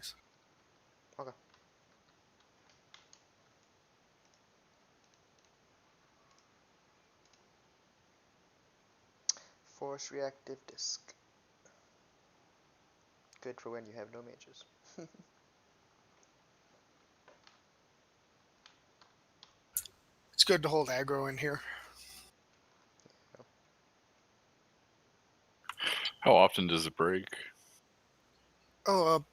enemies. Okay. Force reactive disc. Good for when you have no mages. It's good to hold aggro in here. How often does it break? Oh,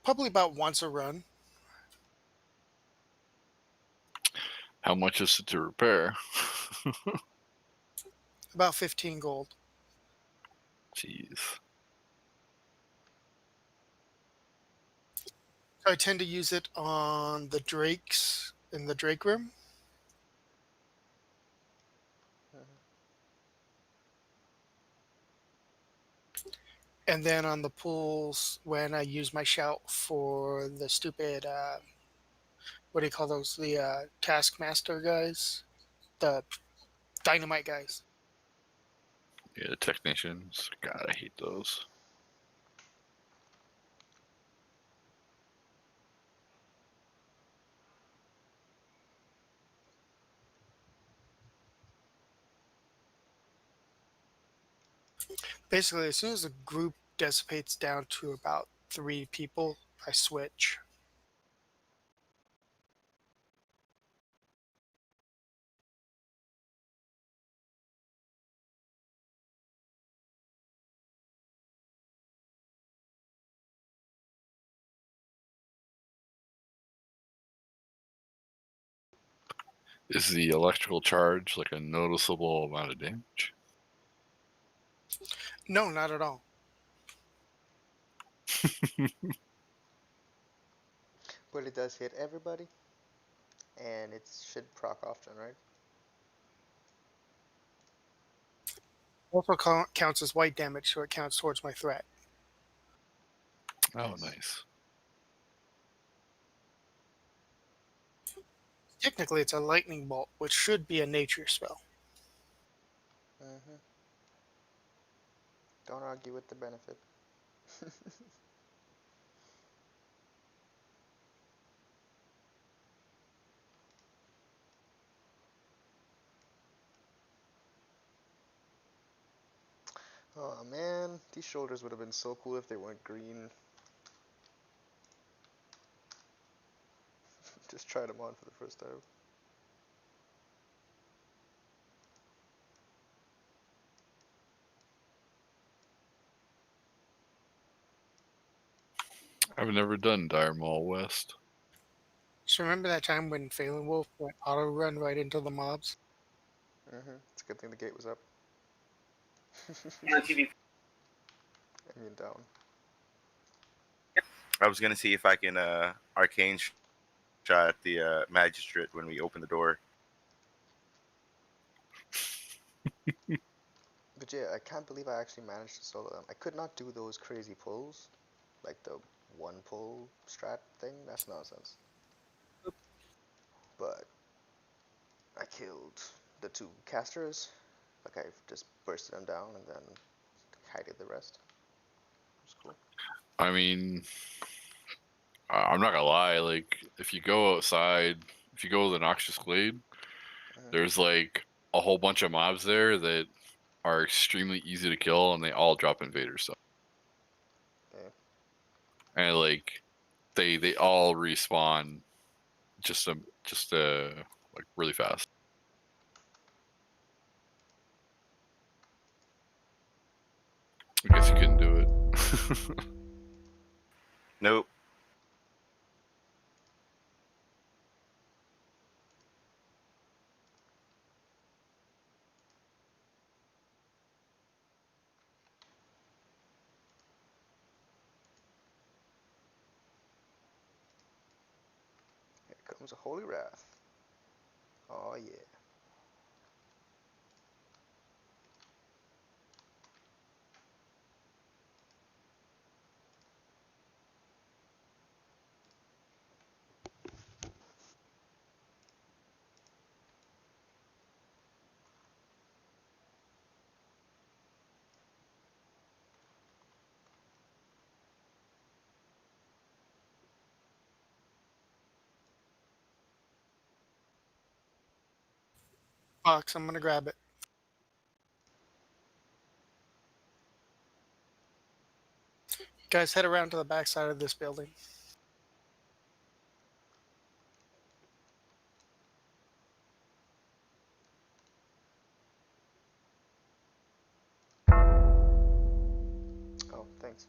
probably about once a run. How much is it to repair? About 15 gold. Jeez. I tend to use it on the drakes in the drake room. And then on the pools when I use my shout for the stupid, what do you call those? The Taskmaster guys? The dynamite guys. Yeah, the technicians. God, I hate those. Basically, as soon as the group dissipates down to about 3 people, I switch. Is the electrical charge like a noticeable amount of damage? No, not at all. But it does hit everybody, and it should proc often, right? Also counts as white damage, so it counts towards my threat. Oh, Nice. nice. Technically, it's a lightning bolt, which should be a nature spell. Don't argue with the benefit. Oh man, these shoulders would have been so cool if they weren't green. Just tried them on for the first time. I've never done Dire Maul West. So remember that time when Phelan Wolf went auto run right into the mobs? It's a good thing the gate was up. On TV. I mean down. I was gonna see if I can arcane shot the magistrate when we open the door. But yeah, I can't believe I actually managed to solo them. I could not do those crazy pulls, like the one pull strat thing. That's nonsense. But I killed the 2 casters. Like I just bursted them down and then kited the rest. It was cool. I mean, I'm not gonna lie. Like, if you go outside, if you go to the Noxious Glade, there's like a whole bunch of mobs there that are extremely easy to kill, and they all drop invader stuff. Yeah. And like, they all respawn just like really fast. I guess you couldn't do it. Nope. Here comes a Holy Wrath. Oh yeah. box. I'm gonna grab it. Guys, head around to the back side of this building. Oh, thanks.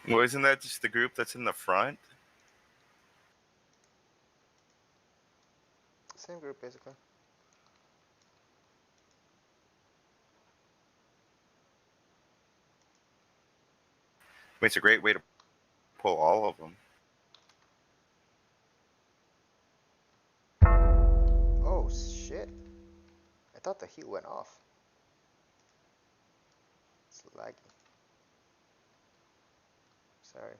Well, isn't that just the group that's in the front? Same group, basically. I mean, it's a great way to pull all of them. Oh, shit. I thought the heat went off. It's laggy. Sorry.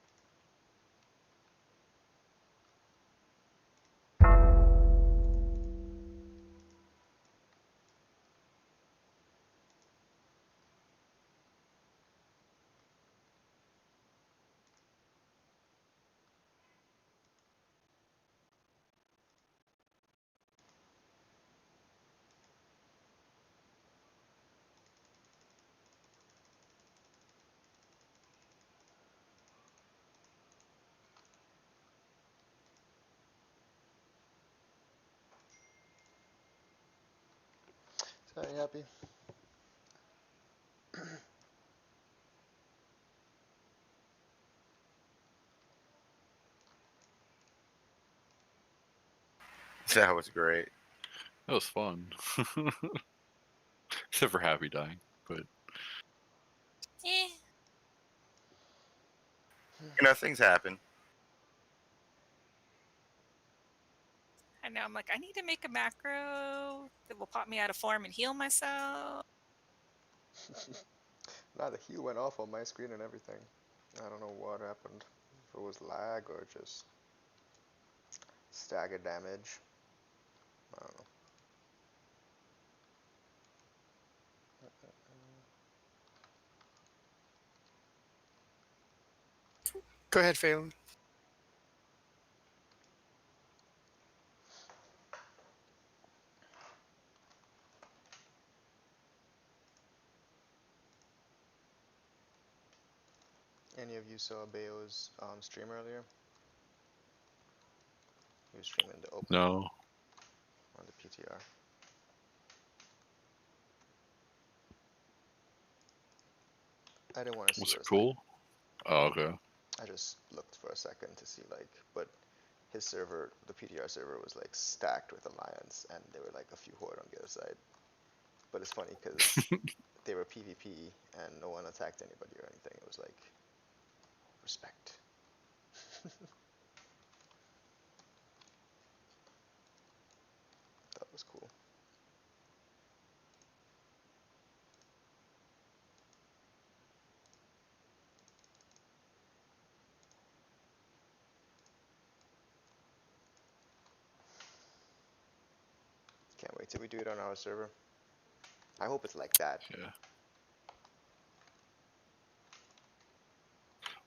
Sorry, Happy. That was great. That was fun. Except for Happy dying, but Eh. Things happen. I know. I'm like, I need to make a macro that will pop me out of form and heal myself. Nah, the heat went off on my screen and everything. I don't know what happened. If it was lag or just stagger damage. I don't know. Go ahead, Phelan. Any of you saw Bayo's stream earlier? He was streaming the open no. on the PTR. I didn't want to see Was what it it's like. cool? Oh, okay. I just looked for a second to see but his server, the PTR server, was like stacked with alliance, and there were like a few horde on the other side. But it's funny because they were PvP and no one attacked anybody or anything. It was like respect. That was cool. Can't wait till we do it on our server. I hope it's like that. Yeah.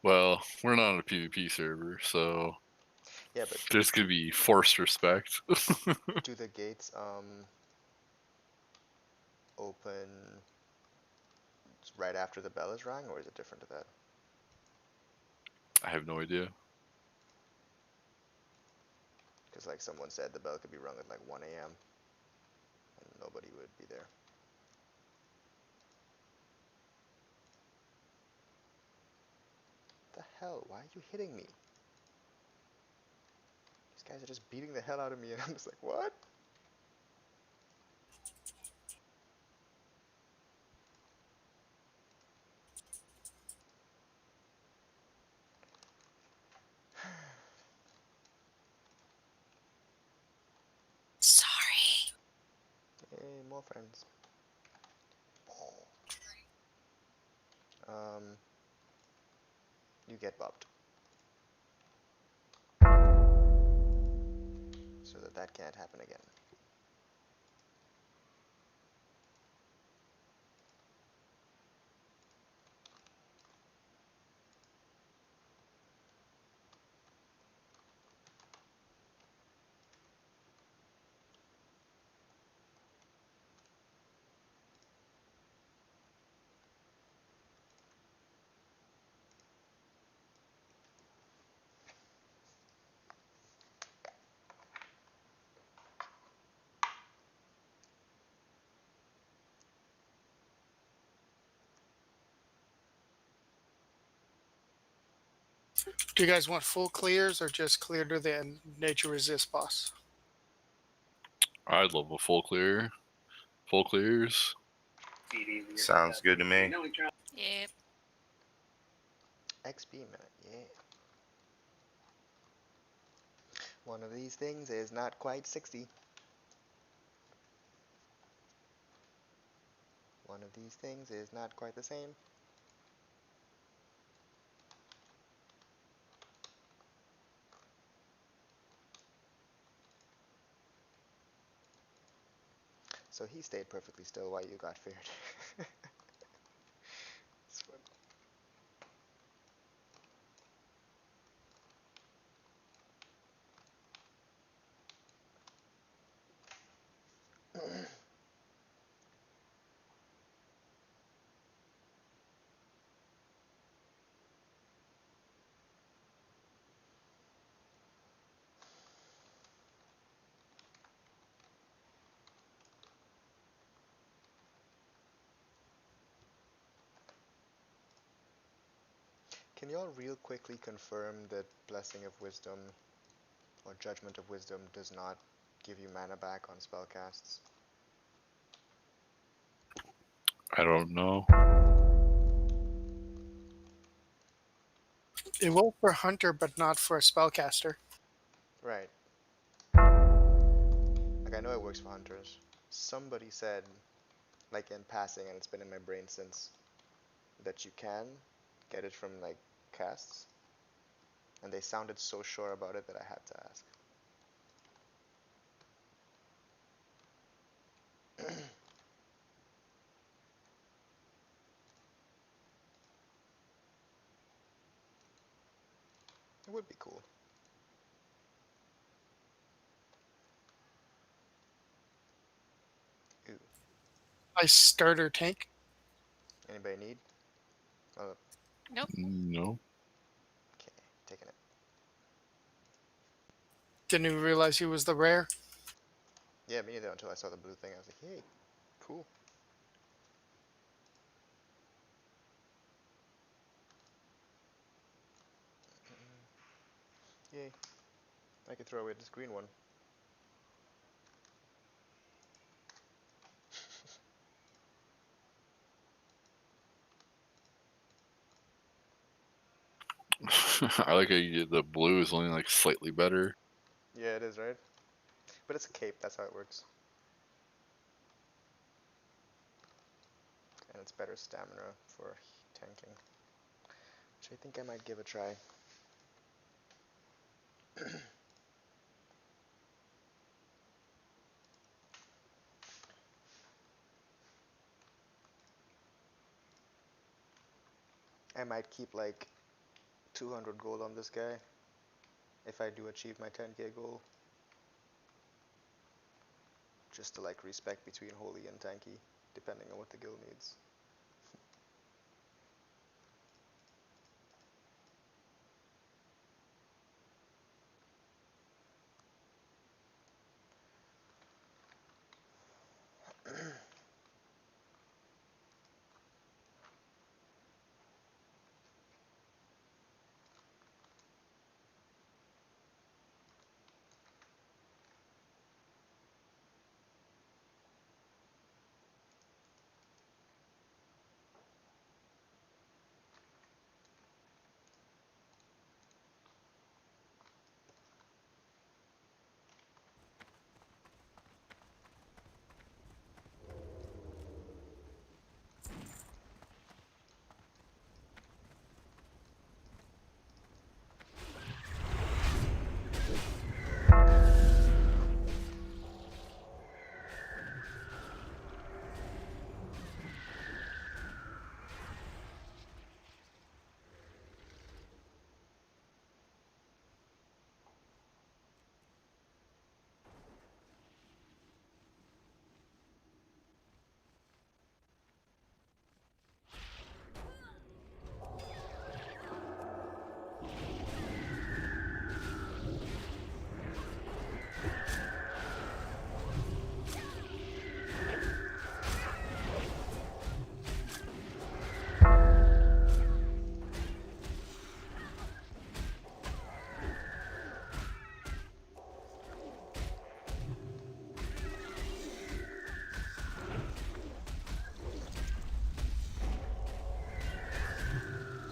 Well, we're not on a PvP server, so Yeah, but there's gonna be forced respect. do the gates open right after the bell is rang, or is it different to that? I have no idea. Because like someone said, the bell could be rung at like 1 a.m. and nobody would be there. The hell? Why are you hitting me? These guys are just beating the hell out of me, and I'm just like, what? Sorry. Hey, more friends. Um, You get bopped. So that can't happen again. Do you guys want full clears or just clear to the nature resist boss? I'd love a full clear. Full clears. Sounds good to me. Yep. XP minute, yeah. One of these things is not quite 60. One of these things is not quite the same. So he stayed perfectly still while you got feared. It's fun. Can y'all real quickly confirm that Blessing of Wisdom or Judgment of Wisdom does not give you mana back on spellcasts? I don't know. It will for hunter, but not for a spellcaster. Right. Like, I know it works for hunters. Somebody said, like in passing, and it's been in my brain since, that you can get it from, like, casts. And they sounded so sure about it that I had to ask. It would be cool. Ooh. Nice starter tank. Anybody need? Oh, Nope. No. okay, taking it. Didn't even realize he was the rare. Yeah, me neither until I saw the blue thing. I was like, hey, cool. Yay. I could throw away this green one. I like how the blue is only like slightly better. Yeah, it is, right? But it's a cape, that's how it works. And it's better stamina for tanking. Which I think I might give a try. I might keep like 200 gold on this guy if I do achieve my 10k goal. Just to like respect between holy and tanky, depending on what the guild needs.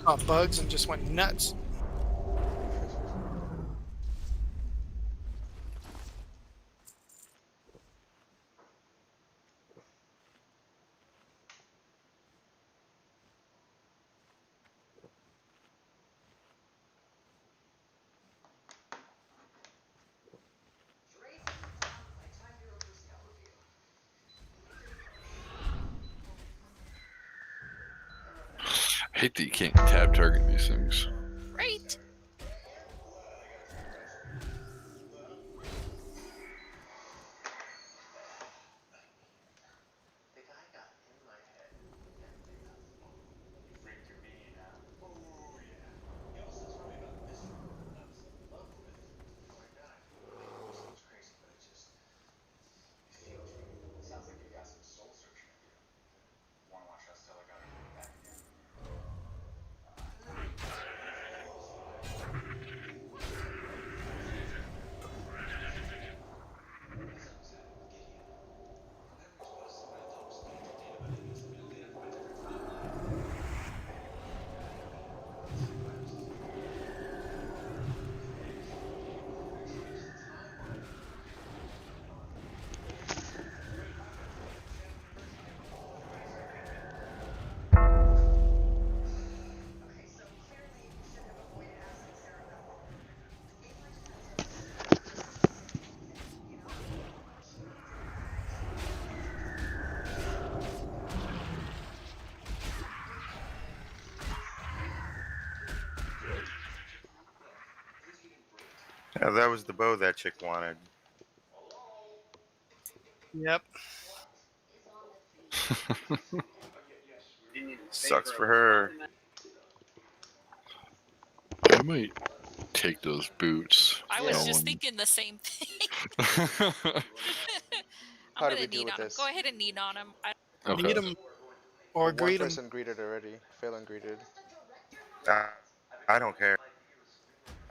bugs and just went nuts. I hate that you can't tab target these things. Right. Yeah, that was the bow that chick wanted. Yep. Sucks for her. I might take those boots. I Yeah. was No just one- thinking the same thing. How I'm do gonna we do need with on him. this? Go ahead and need on him. Okay. Need them or One greet them. person greeted already. Fail ungreeted. I don't care.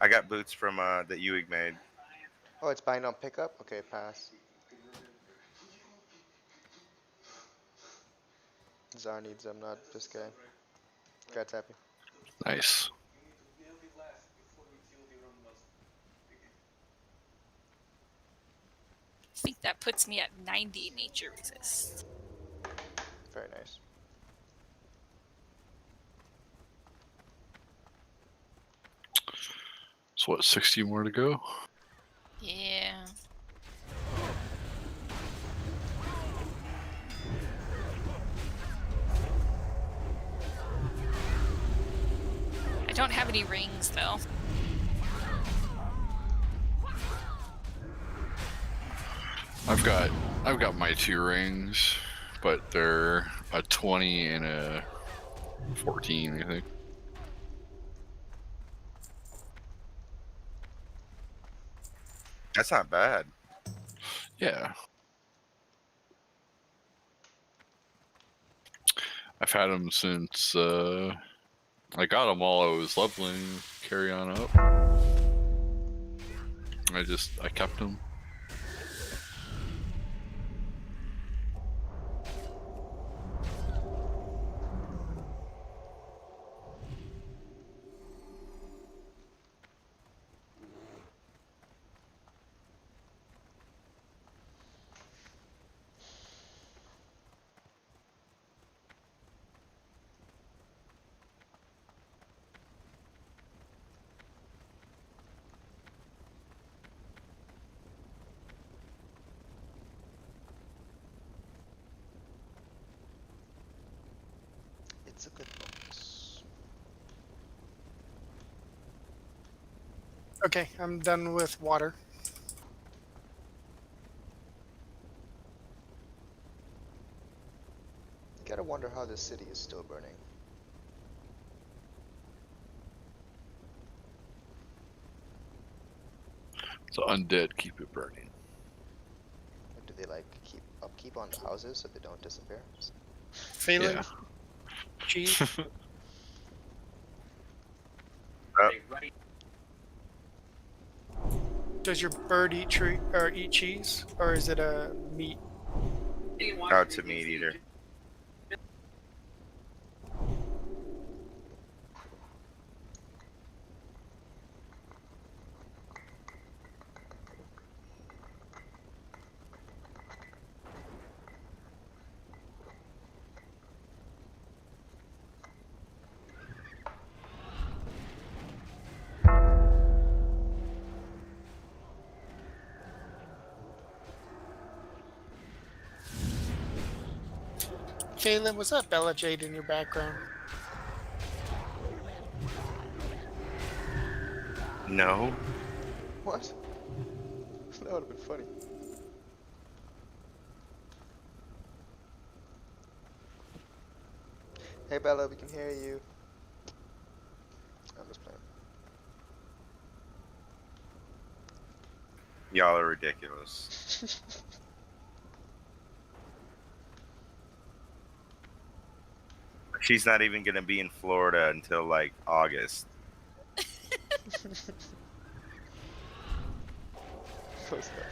I got boots from that Ewig made. Oh, it's bind on pickup? Okay, pass. Tzar needs them, not this guy. Guy's happy. Nice. I think that puts me at 90 nature resist. Very nice. So what, 60 more to go? Yeah. I don't have any rings though. I've got my 2 rings, but they're a 20 and a 14, I think. That's not bad. Yeah. I've had them since I got them while I was leveling carry on up. I kept them. It's a good box. Okay, I'm done with water. You gotta wonder how this city is still burning. So undead keep it burning. Or do they like keep upkeep on the houses so they don't disappear? Phelan, Yeah. cheese. Does your bird eat tree or eat cheese, or is it a meat? Oh, it's a meat eater. Kaylin, was that Bella Jade in your background? No. What? That would have been funny. Hey Bella, we can hear you. I'm just playing. Y'all are ridiculous. She's not even gonna be in Florida until like August. Close enough.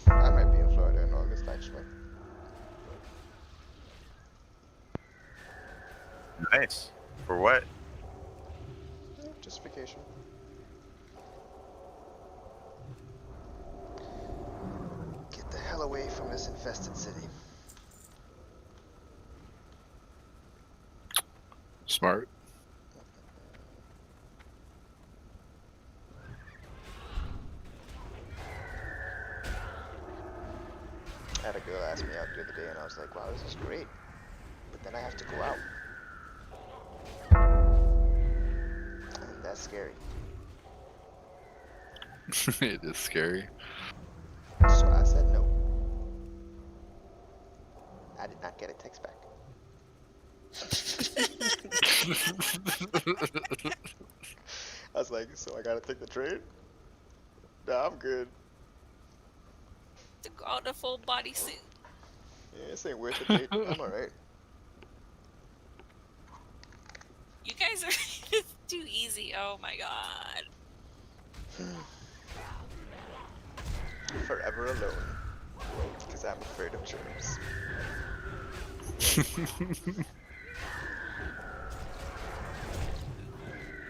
I might be in Florida in August, actually. Nice. For what? Yeah, just vacation. Get the hell away from this infested city. Smart. I had a girl ask me out the other day, and I was like, wow, this is great. But then I have to go out. And that's scary. It is scary. So I said no. I did not get a text back. I was like, so I gotta take the train? Nah, I'm good. To go out in a full bodysuit. Yeah, this ain't worth the date. I'm alright. You guys are too easy. Oh my god. Forever alone. Because I'm afraid of germs.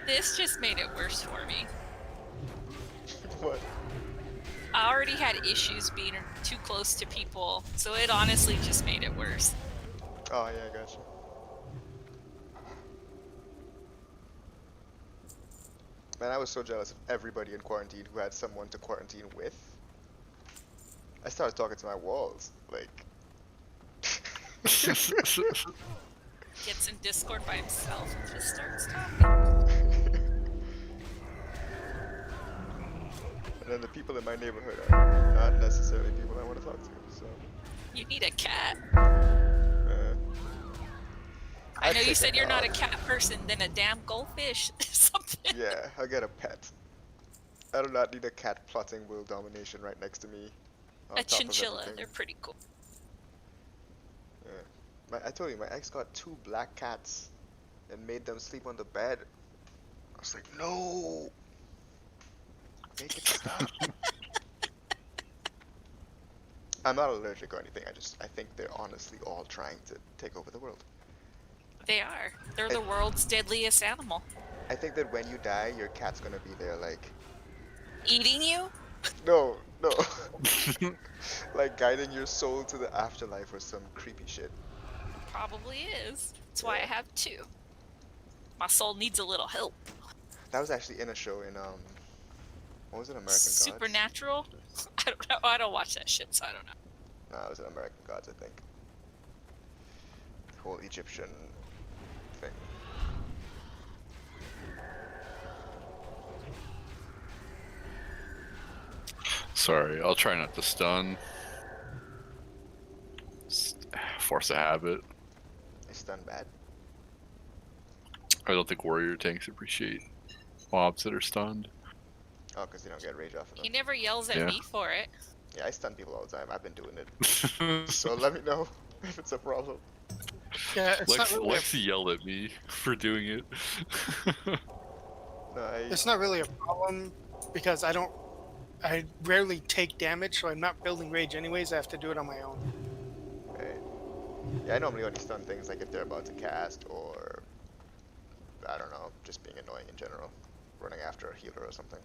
This just made it worse for me. What? I already had issues being too close to people, so it honestly just made it worse. Oh, yeah, I gotcha. Man, I was so jealous of everybody in quarantine who had someone to quarantine with. I started talking to my walls. Like. Gets in Discord by himself and just starts talking. And then the people in my neighborhood are not necessarily people I want to talk to, so. You need a cat. I I'd know you take a said you're not a dog. cat person, then a damn goldfish. Something. Yeah, I'll get a pet. I do not need a cat plotting world domination right next to me. On A top of chinchilla. everything. They're pretty cool. Yeah. I told you, my ex got 2 black cats and made them sleep on the bed. I was like, no! Make it stop. I'm not allergic or anything, I think they're honestly all trying to take over the world. They are. They're the world's deadliest animal. I think that when you die, your cat's gonna be there like... Eating you? No, no. Like guiding your soul to the afterlife or some creepy shit. Probably is. That's why I have 2. My soul needs a little help. That was actually in a show in, what was it, American Gods? Supernatural? I don't know. I don't watch that shit, so I don't know. No, it was in American Gods, I think. The whole Egyptian thing. Sorry, I'll try not to stun. Force a habit. Is stun bad? I don't think warrior tanks appreciate mobs that are stunned. Oh, because you don't get rage off of them. He never yells at me for it. Yeah, I stun people all the time. I've been doing it. So let me know if it's a problem. Yeah, it's Lex, not really. Lexi yelled at me for doing it. No, It's not really a problem because I rarely take damage, so I'm not building rage anyways. I have to do it on my own. Right. Yeah, I normally only stun things like if they're about to cast or, I don't know, just being annoying in general. Running after a healer or something.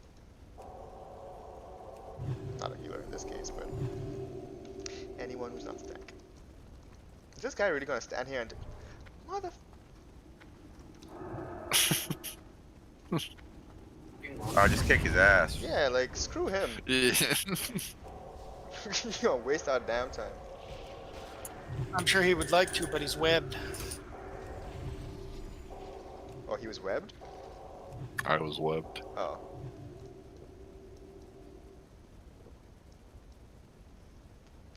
Not a healer in this case, but anyone who's not the tank. Is this guy really gonna stand here and... Mother... Just kick his ass. Yeah, like screw him. Yeah. You gonna waste our damn time. I'm sure he would like to, but he's webbed. Oh, he was webbed? I was webbed. Oh.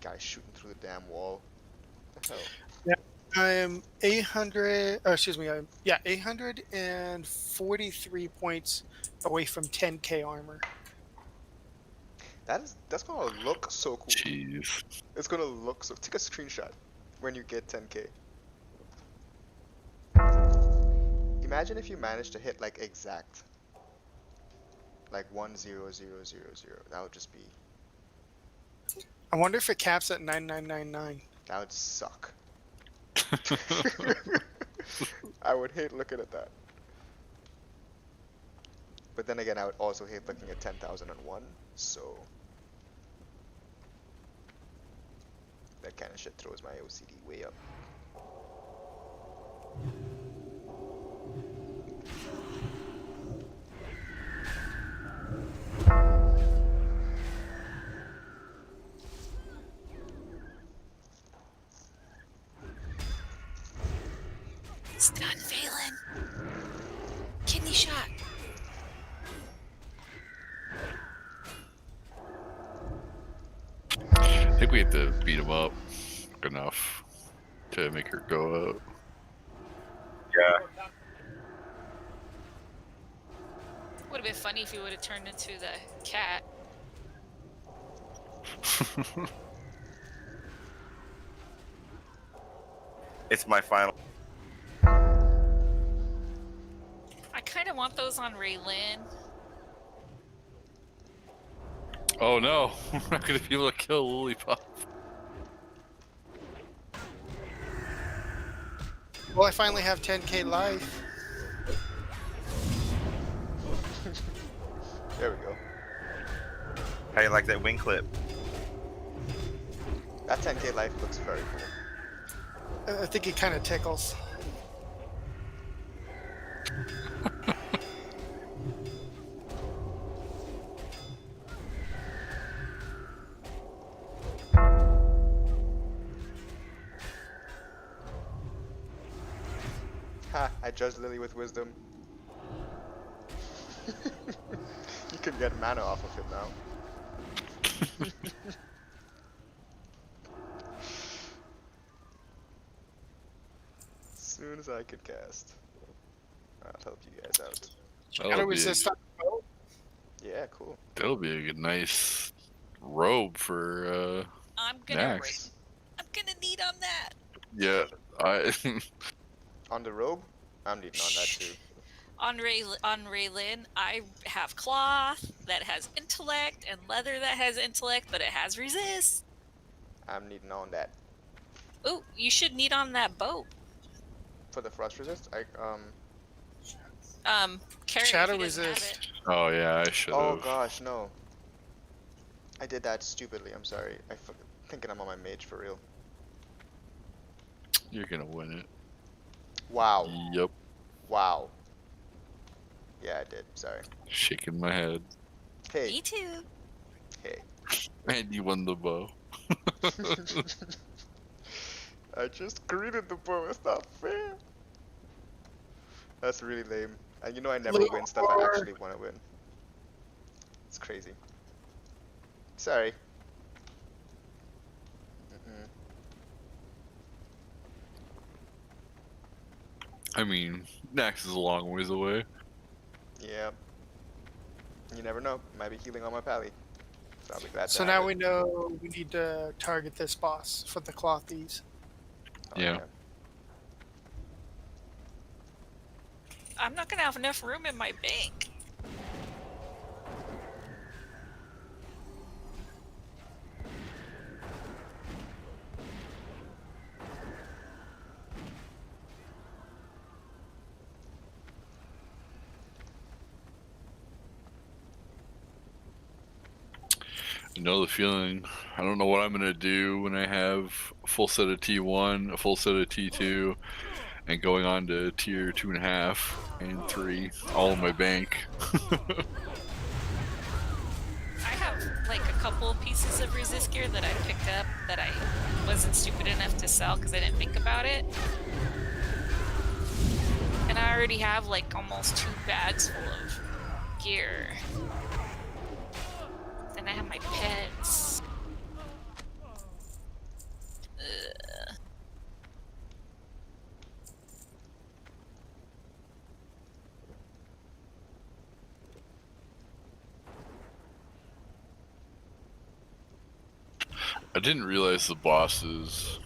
Guy shooting through the damn wall. What the hell? I am 800, or excuse me, 843 points away from 10k armor. That's gonna look so cool. Jeez. It's gonna look so. Take a screenshot when you get 10k. Imagine if you managed to hit like exact, like 10000. That would just be. I wonder if it caps at 9999. That would suck. I would hate looking at that. But then again, I would also hate looking at 10,001. So that kind of shit throws my OCD way up. It's done, Phelan. Kidney shot. I think we have to beat him up enough to make her go out. Yeah. Would have been funny if he would have turned into the cat. It's my final. I kind of want those on Raylin. Oh no, we're not gonna be able to kill Lollipop. Well, I finally have 10k life. There we go. How you like that wing clip? That 10k life looks very cool. I think it kind of tickles. Ha! I judged Lily with wisdom. You can get mana off of it now. As soon as I could cast. I'll help you guys out. Shadow resist on the boat. Yeah, cool. That'll be a nice robe for I'm gonna Max. I'm gonna need on that. Yeah, I On the robe? I'm needing on that too. On Raylin, I have cloth that has intellect and leather that has intellect, but it has resist. I'm needing on that. Ooh, you should need on that boat. For the frost resist, Carry Shadow if he doesn't have resist. it. Oh yeah, I should have. oh gosh, no. I did that stupidly, I'm sorry. Thinking I'm on my mage for real. You're gonna win it. Wow. Yep. Wow. Yeah, I did, sorry. Shaking my head. Hey, Me too. hey. And you won the bow. I just greeted the bow, it's not fair. That's really lame. And you know I never win stuff I actually want to win. It's crazy. Sorry. I mean, Nax is a long ways away. Yeah. You never know. Might be healing on my pally. So I'll be glad to So have now it. we know we need to target this boss for the clothies. Oh, Yeah. I'm not gonna have enough room in my bank. I know the feeling. I don't know what I'm gonna do when I have a full set of T1, a full set of T2, and going on to tier 2.5 and 3, all in my bank. I have like a couple of pieces of resist gear that I picked up that I wasn't stupid enough to sell because I didn't think about it. And I already have like almost 2 bags full of gear. Then I have my pets. Ugh. I didn't realize the bosses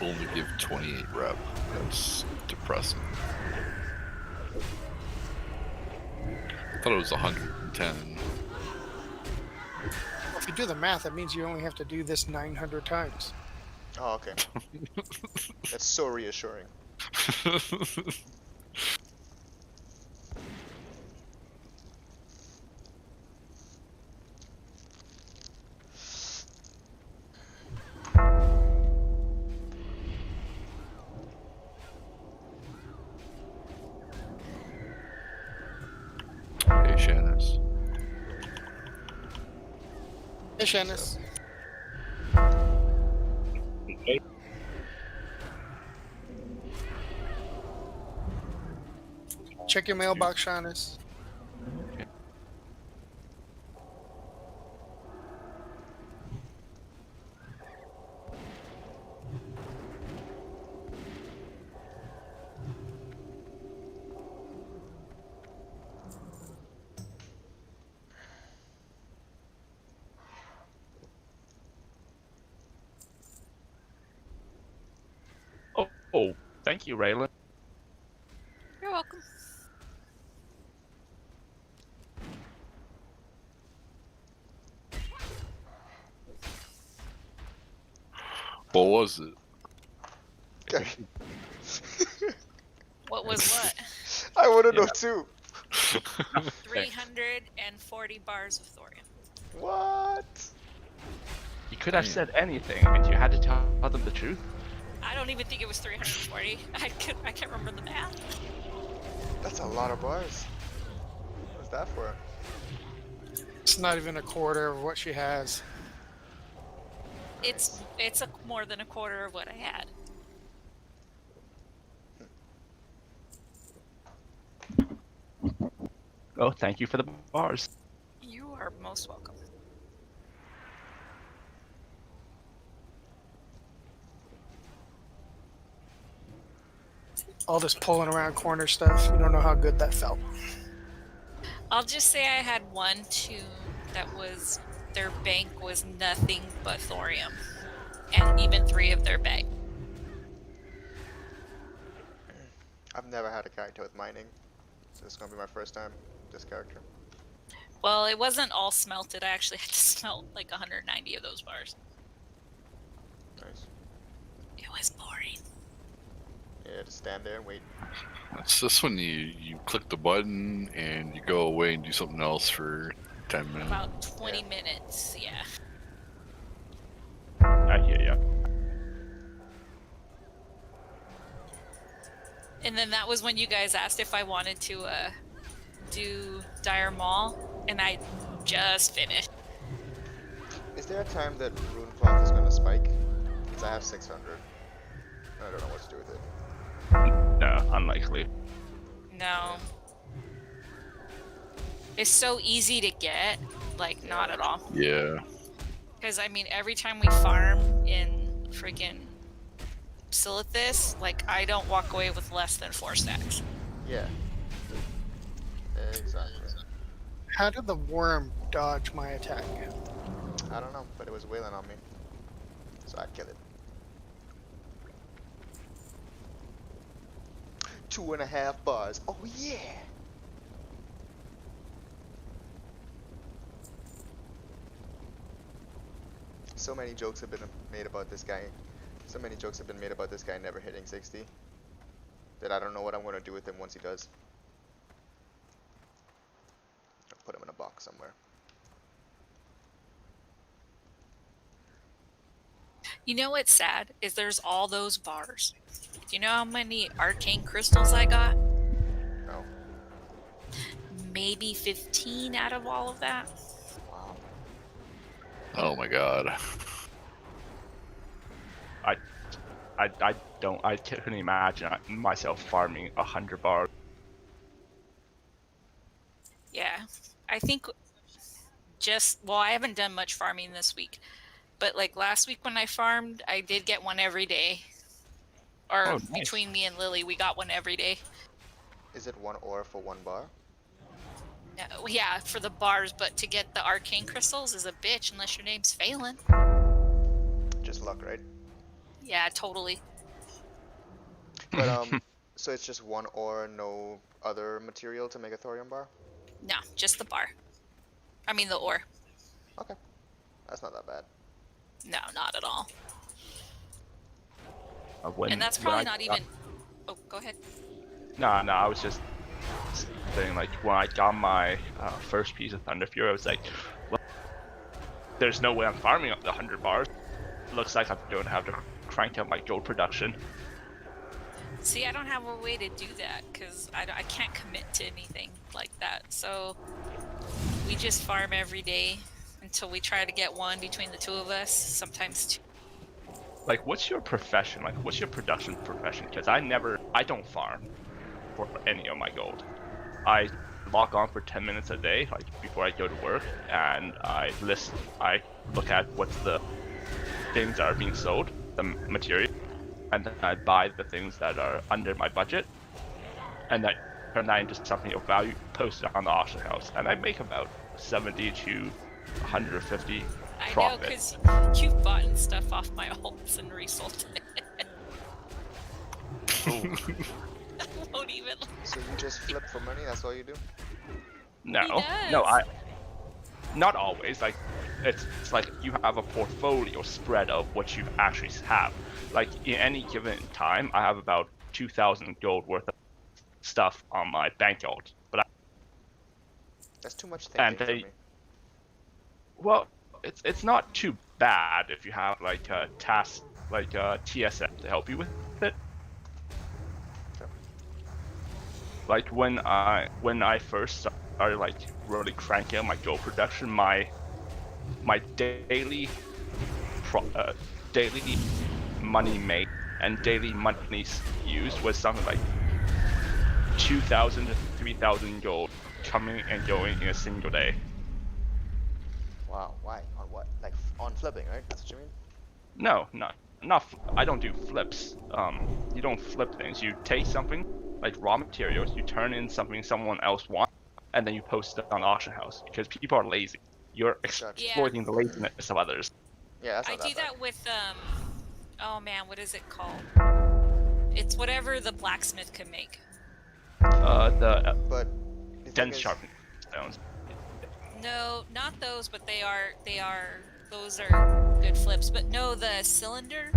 only give 28 rep. That's depressing. I thought it was 110. Well, if you do the math, that means you only have to do this 900 times. Oh, okay. That's so reassuring. Hey, Shannis. Hey, Shannis. Check your mailbox, Shannis. Oh, thank you, Raylan. You're welcome. What was it? What was what? I want to know Yeah. too. 340 bars of thorium. What? You could have said anything, and you had to tell them the truth. I don't even think it was 340. I can't remember the math. That's a lot of bars. What's that for? It's not even a quarter of what she has. It's more than a quarter of what I had. Oh, thank you for the bars. You are most welcome. All this pulling around corner stuff. You don't know how good that felt. I'll just say I had one tune that was their bank was nothing but thorium, and even 3 of their bank. I've never had a character with mining, so this is gonna be my first time with this character. Well, it wasn't all smelted. I actually had to smelt like 190 of those bars. Nice. It was boring. Yeah, just stand there and wait. It's just when you click the button and you go away and do something else for 10 minutes. About 20 minutes, yeah. I hear ya. And then that was when you guys asked if I wanted to do Dire Maul, and I just finished. Is there a time that Rune Cloth is gonna spike? Because I have 600. I don't know what to do with it. No, unlikely. No. It's so easy to get, like, not at all. Yeah. Because, I mean, every time we farm in freaking Silithus, like, I don't walk away with less than 4 stacks. Yeah. Exactly. How did the worm dodge my attack? I don't know, but it was wailing on me. So I kill it. 2.5 bars. Oh yeah! So many jokes have been made about this guy. So many jokes have been made about this guy never hitting 60. That I don't know what I'm gonna do with him once he does. I'll put him in a box somewhere. You know what's sad? Is there's all those bars. Do you know how many arcane crystals I got? No. Maybe 15 out of all of that. Wow. Oh my god. I couldn't imagine myself farming 100 bars. Yeah. I think I haven't done much farming this week. But like last week when I farmed, I did get one every day. Or Oh, nice. between me and Lily, we got one every day. Is it 1 ore for 1 bar? No, yeah, for the bars, but to get the arcane crystals is a bitch unless your name's Phelan. Just luck, right? Yeah, totally. But so it's just 1 ore, no other material to make a thorium bar? No, just the bar. I mean the ore. Okay. That's not that bad. No, not at all. When And that's when probably I not got- even. Oh, go ahead. No, I was just saying, like, when I got my first piece of Thunder Fury, I was like, well, there's no way I'm farming up the 100 bars. Looks like I'm going to have to crank up my gold production. See, I don't have a way to do that because I can't commit to anything like that. So we just farm every day until we try to get one between the two of us. Sometimes two. Like, what's your profession? Like, what's your production profession? Because I don't farm for any of my gold. I log on for 10 minutes a day, like before I go to work, and I look at what's the things that are being sold, the material, and then I buy the things that are under my budget, and then turn that into something of value, post it on the auction house, and I make about 70 to 150 I know profit. because you've bought stuff off my alts and resold it. Oh, I won't even. So you just flip for money, that's all you do? no, He no, does. not always. Like, it's like you have a portfolio spread of what you actually have. Like, in any given time, I have about 2,000 gold worth of stuff on my bank alt. But That's too much And thinking they- for me. well, it's not too bad if you have like a task, like a TSM to help you with it. Okay. Like when I first started like really cranking out my gold production, my daily daily money made and daily money used was something like 2,000 to 3,000 gold coming and going in a single day. Wow, why? On what? Like on flipping, right? That's what you mean? No, not. I don't do flips. You don't flip things. You take something like raw materials, you turn in something someone else wants, and then you post it on the auction house because people are lazy. You're exploiting the laziness of others. Yeah, that's I not that do bad. that with oh man, what is it called? It's whatever the blacksmith can make. The But the thing dense is, sharpened stones. No, not those, but those are good flips. But no, the cylinder,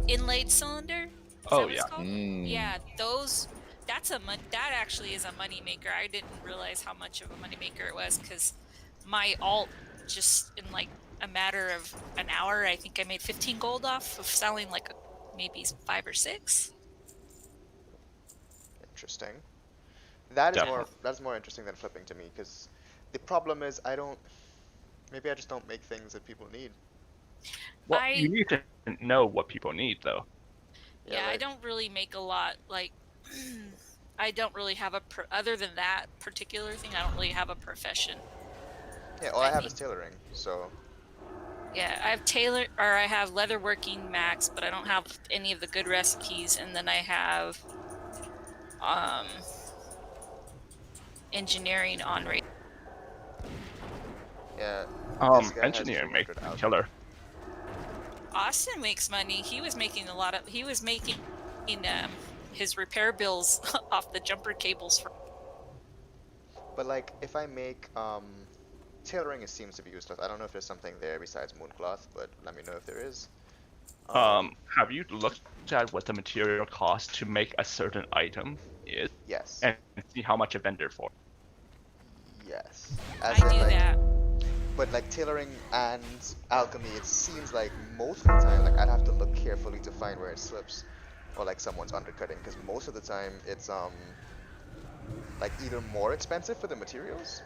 inlaid cylinder. Is Oh, that what it's yeah. called? Yeah, those. That actually is a money maker. I didn't realize how much of a money maker it was because my alt just in like a matter of an hour, I think I made 15 gold off of selling like maybe 5 or 6. interesting. That is Definitely. that's more interesting than flipping to me, because the problem is maybe I just don't make things that people need. Well, I- you need to know what people need, though. Yeah, I right. don't really make a lot. Like, I don't really have other than that particular thing. I don't really have a profession. Yeah, all I have think- is tailoring, so Yeah, I have leatherworking max, but I don't have any of the good recipes. And then I have engineering on rate. yeah. This guy has Engineering make 200 out. killer. Austin makes money. He was making his repair bills off the jumper cables for. But like, if I make tailoring, it seems to be useless. I don't know if there's something there besides mooncloth, but let me know if there is. Have you looked at what the material cost to make a certain item is, Yes. and see how much a vendor for? Yes. I As in, do like, that. But like tailoring and alchemy, it seems like most of the time, like I'd have to look carefully to find where it slips. or like someone's undercutting, because most of the time it's like either more expensive for the materials,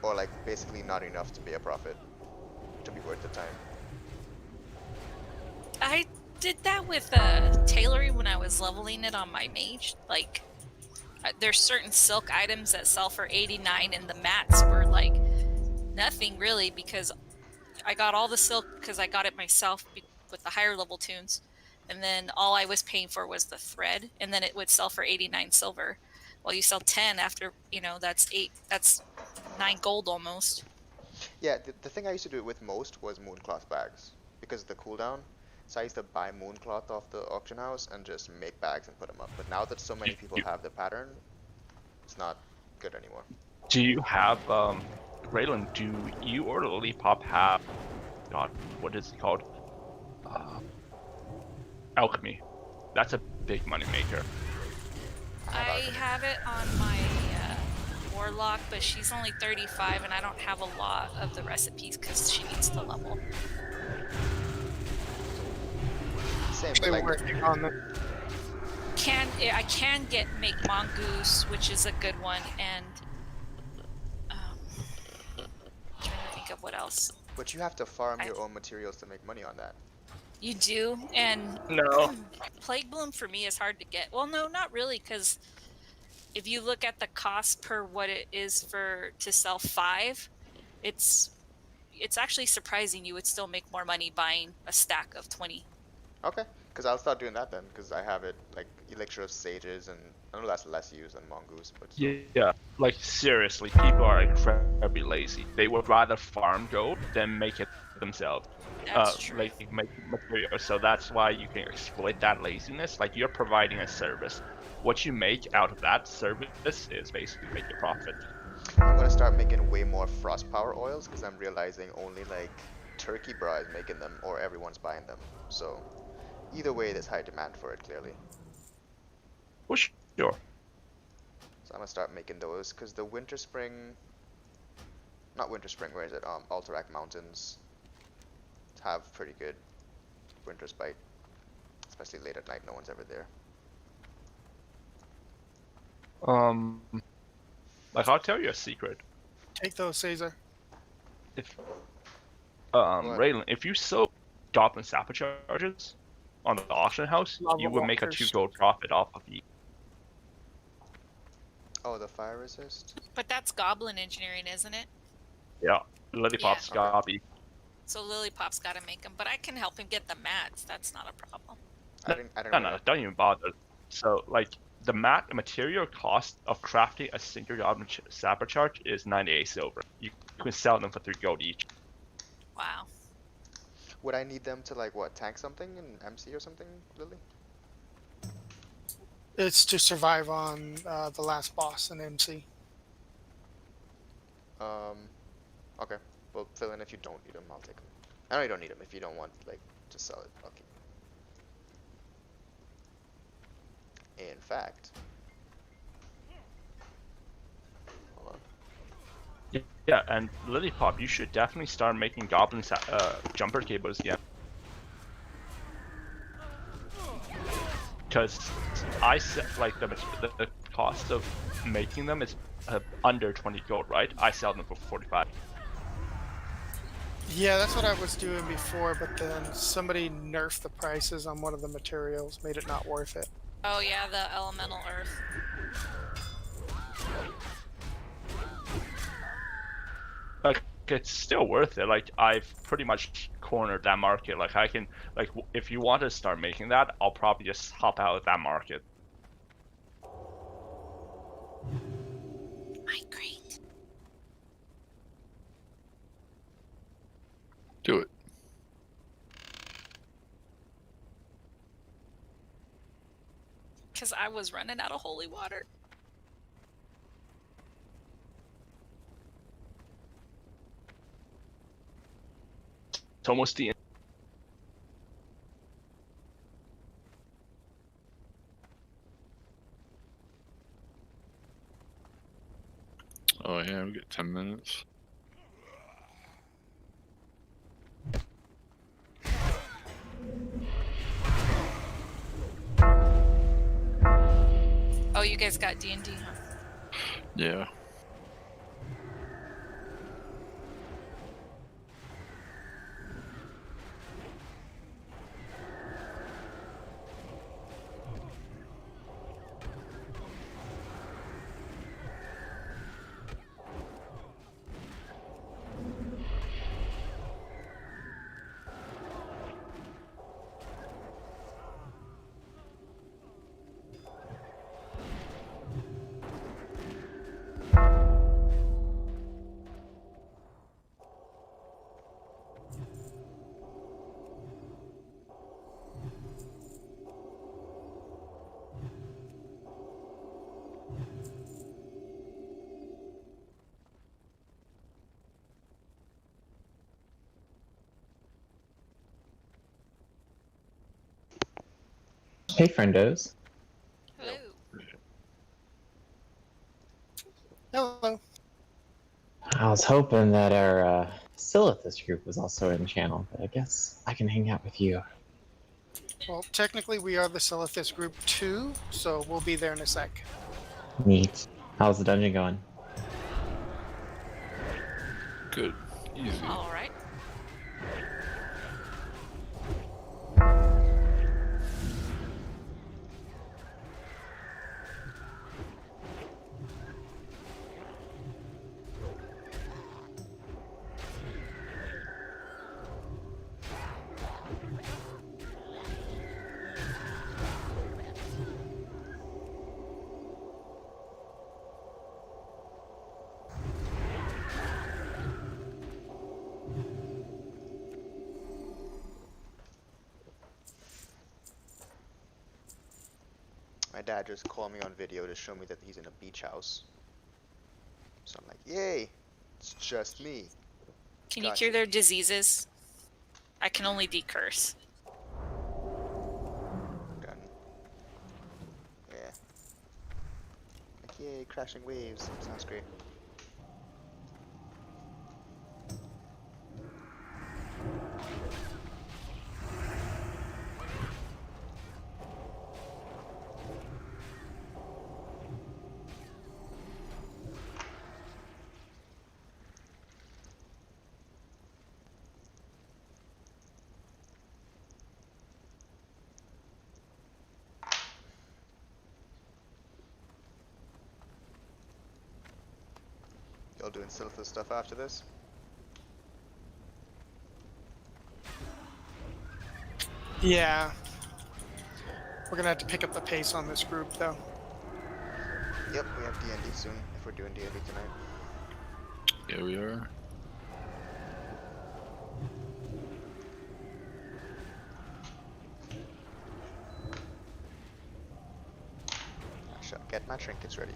or like basically not enough to be a profit, to be worth the time. I did that with tailoring when I was leveling it on my mage. Like, there's certain silk items that sell for 89, and the mats were like nothing really, because I got all the silk because I got it myself with the higher level tunes, and then all I was paying for was the thread, and then it would sell for 89 silver. Well, you sell 10 after, that's 9 gold almost. Yeah, the thing I used to do it with most was mooncloth bags, because of the cooldown. So I used to buy mooncloth off the auction house and just make bags and put them up. But now that so many people have the pattern, it's not good anymore. Do you have Raylan? Do you or Lollipop have? God, what is it called? Alchemy. That's a big money maker. I have it on my warlock, but she's only 35, and I don't have a lot of the recipes because she needs to level. Same, but Still like, working on it. I can make mongoose, which is a good one, and trying to think of what else. but you have to farm your own materials to make money on that. You do, and No. Plague Bloom for me is hard to get. Well, no, not really, because if you look at the cost per what it is to sell 5, it's actually surprising you would still make more money buying a stack of 20. Okay, because I'll start doing that then, because I have it like Elixir of Sages, and I know that's less used than Mongoose, but still. Yeah, like seriously, people are incredibly lazy. They would rather farm gold than make it themselves. That's true. Like make materials. So that's why you can exploit that laziness. Like you're providing a service. What you make out of that service is basically make a profit. I'm gonna start making way more frost power oils, because I'm realizing only like Turkey Bra is making them, or everyone's buying them. So either way, there's high demand for it, clearly. Oh, sure. So I'm gonna start making those, because the Winter Spring, not Winter Spring, where is it? Alterac Mountains have pretty good Winter Spite, especially late at night. No one's ever there. Like I'll tell you a secret. Take those, Caesar. If Raylan, if you sold Goblin Sapper charges on the auction house, Lava you would make a walkers. 2 gold profit off of each. Oh, the fire resist? But that's goblin engineering, isn't it? Yeah, Lollipop's Yeah. Gobby. So Lilypop's got to make them, but I can help him get the mats. That's not a problem. I don't No, really- don't even bother. So, like, the material cost of crafting a single Goblin Sapper charge is 98 silver. You can sell them for 3 gold each. Wow. Would I need them to like what, tank something in MC or something, Lily? It's to survive on the last boss in MC. Okay. Well, fill in if you don't need them, I'll take them. I know you don't need them. If you don't want, like, to sell it, I'll keep them. In fact, hold on. Yeah, and Lilypop, you should definitely start making Goblin jumper cables again. Because I set like the cost of making them is under 20 gold, right? I sell them for 45. Yeah, that's what I was doing before, but then somebody nerfed the prices on one of the materials, made it not worth it. Oh yeah, the elemental earth. Like it's still worth it. Like I've pretty much cornered that market. Like I can, like if you want to start making that, I'll probably just hop out of that market. Migrate. Do it. Because I was running out of holy water. It's almost the Oh yeah, we got 10 minutes. Oh, you guys got D&D, huh? Yeah. Hey, friendos. Hello. Hello. I was hoping that our Silithus group was also in the channel, but I guess I can hang out with you. Well, technically, we are the Silithus Group 2, so we'll be there in a sec. Neat. How's the dungeon going? Good. Easy. All right. My dad just called me on video to show me that he's in a beach house. So I'm like, yay! It's just me. Can you Gotcha. cure their diseases? I can only decurse. Done. Yeah. Like, yay, crashing waves. Sounds great. Y'all doing Silithus stuff after this? Yeah. We're gonna have to pick up the pace on this group, though. Yep, we have D&D soon, if we're doing D&D tonight. Yeah, we are. I shall get my trinkets ready.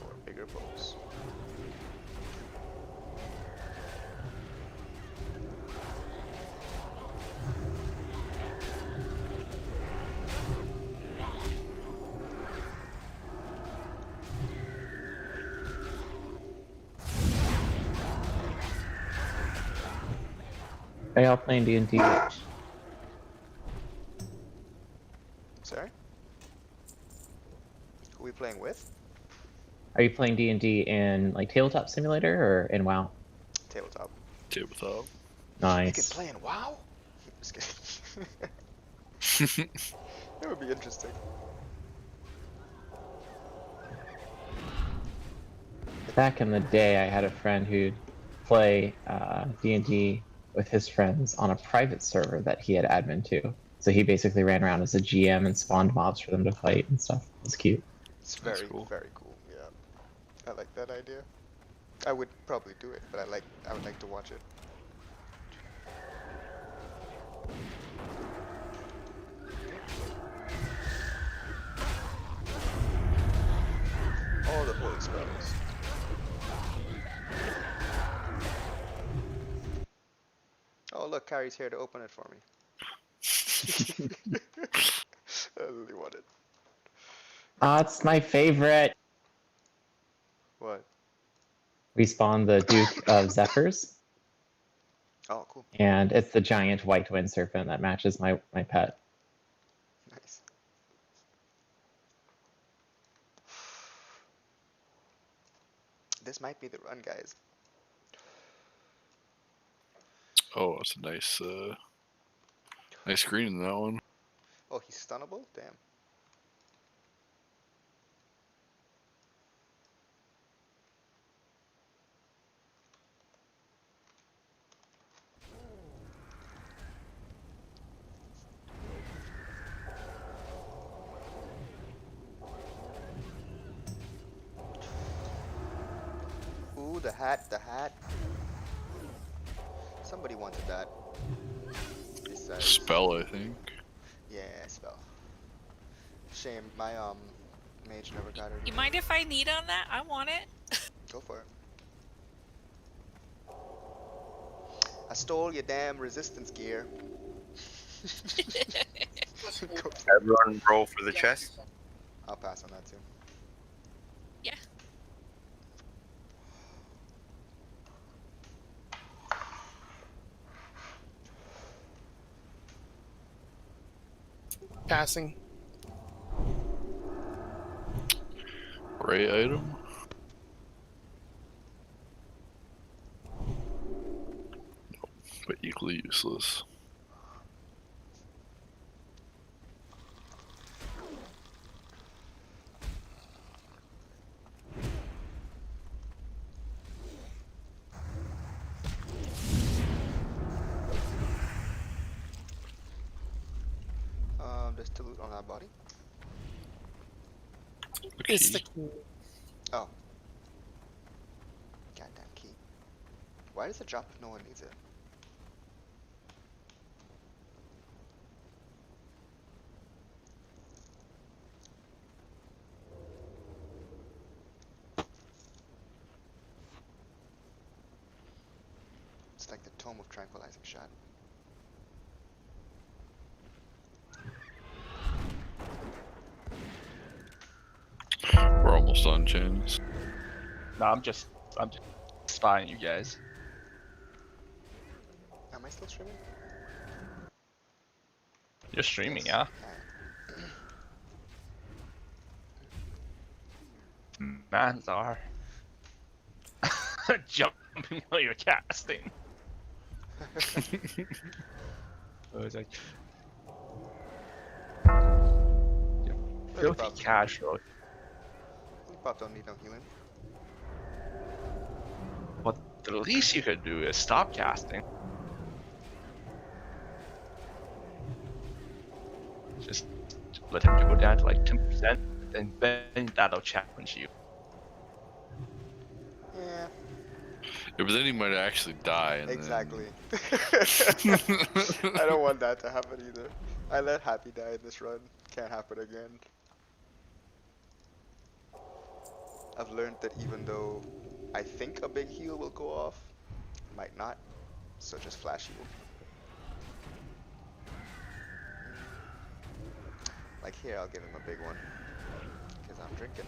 For bigger bows. Are y'all playing D&D? Sorry? Who we playing with? Are you playing D&D in like Tabletop Simulator or in WoW? Tabletop. Tabletop. You can Nice. play in WoW? Just kidding. That would be interesting. Back in the day, I had a friend who'd play D&D with his friends on a private server that he had admin to. So he basically ran around as a GM and spawned mobs for them to fight and stuff. It was cute. It's That's very, cool. very cool. Yeah, I like that idea. I would probably do it, but I would like to watch it. All the holy spells. Oh look, Carrie's here to open it for me. I really want it. Oh, it's my favorite. What? We spawned the Duke of Zephyrs, Oh, cool. and it's the giant white wind serpent that matches my pet. Nice. This might be the run, guys. Oh, it's a nice, nice screen in that one. Oh, he's stunnable? Damn. Ooh, the hat, the hat. Somebody wanted that. Besides, Spell, I think. yeah, spell. Shame, my mage never got it. You mind if I need on that? I want it. Go for it. I stole your damn resistance gear. Go for it. Everyone roll for the chest. I'll pass on that too. Yeah. Passing. Great item. Nope, but equally useless. There's to loot on that body. It's the Okay. key. Oh. Goddamn key. Why does it drop if no one needs it? It's like the Tome of Tranquilizing Shot. We're almost done, Chins. No, I'm just spying you guys. Am I still streaming? You're streaming, Yes. yeah? Man, Tzar. Jumping while you're casting. I was like, filthy Bob. casual. Bob don't need no healing. What the least you could do is stop casting. Just let him go down to like 10%, and then that'll challenge you. Yeah, Yeah, but then he might actually die. And exactly. I don't want that to happen either. I let Happy die in this run. Can't happen again. I've learned that even though I think a big heal will go off, it might not. So just flash heal. Like here, I'll give him a big one. Because I'm drinking.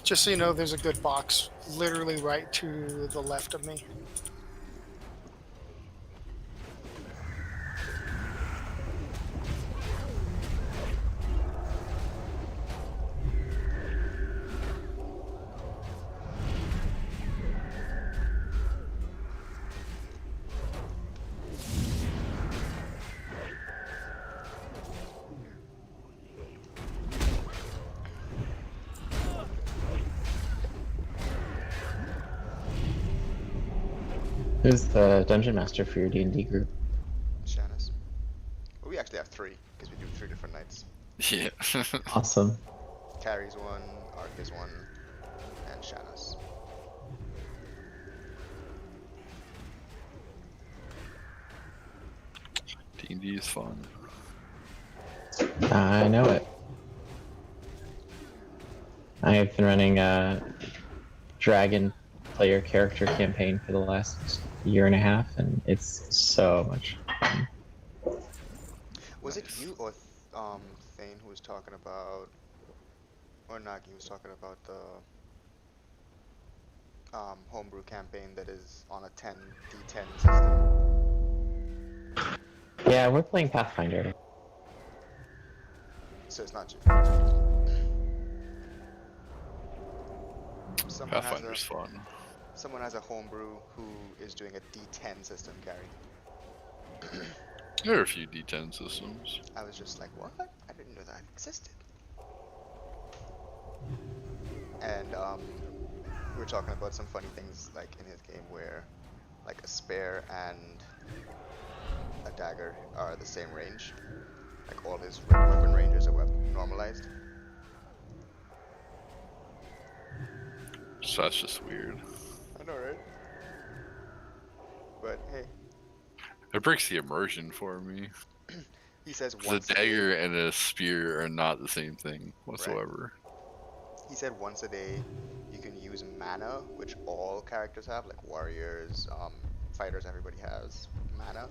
Just so you know, there's a good box literally right to the left of me. Who's the dungeon master for your D&D group? Shannis. Well, we actually have 3, because we do 3 different nights. Yeah. Awesome. Carrie's 1, Ark is 1, and Shannis. D&D is fun. I know it. I've been running a dragon player character campaign for the last year and a half, and it's so much fun. Was it you or Thane who was talking about, or Nagi was talking about the homebrew campaign that is on a 10d10 system? Yeah, we're playing Pathfinder. So it's not you. Pathfinder's fun. Someone has a homebrew who is doing a D10 system carry. There are a few D10 systems. I was just like, what? I didn't know that existed. And we were talking about some funny things like in his game where like a spear and a dagger are the same range. Like all his weapon ranges are normalized. So that's just weird. I know, right? But hey. It breaks the immersion for me. He says The once dagger and a spear are not the same thing whatsoever. He said once a day you can use mana, which all characters have, like warriors, fighters, everybody has mana.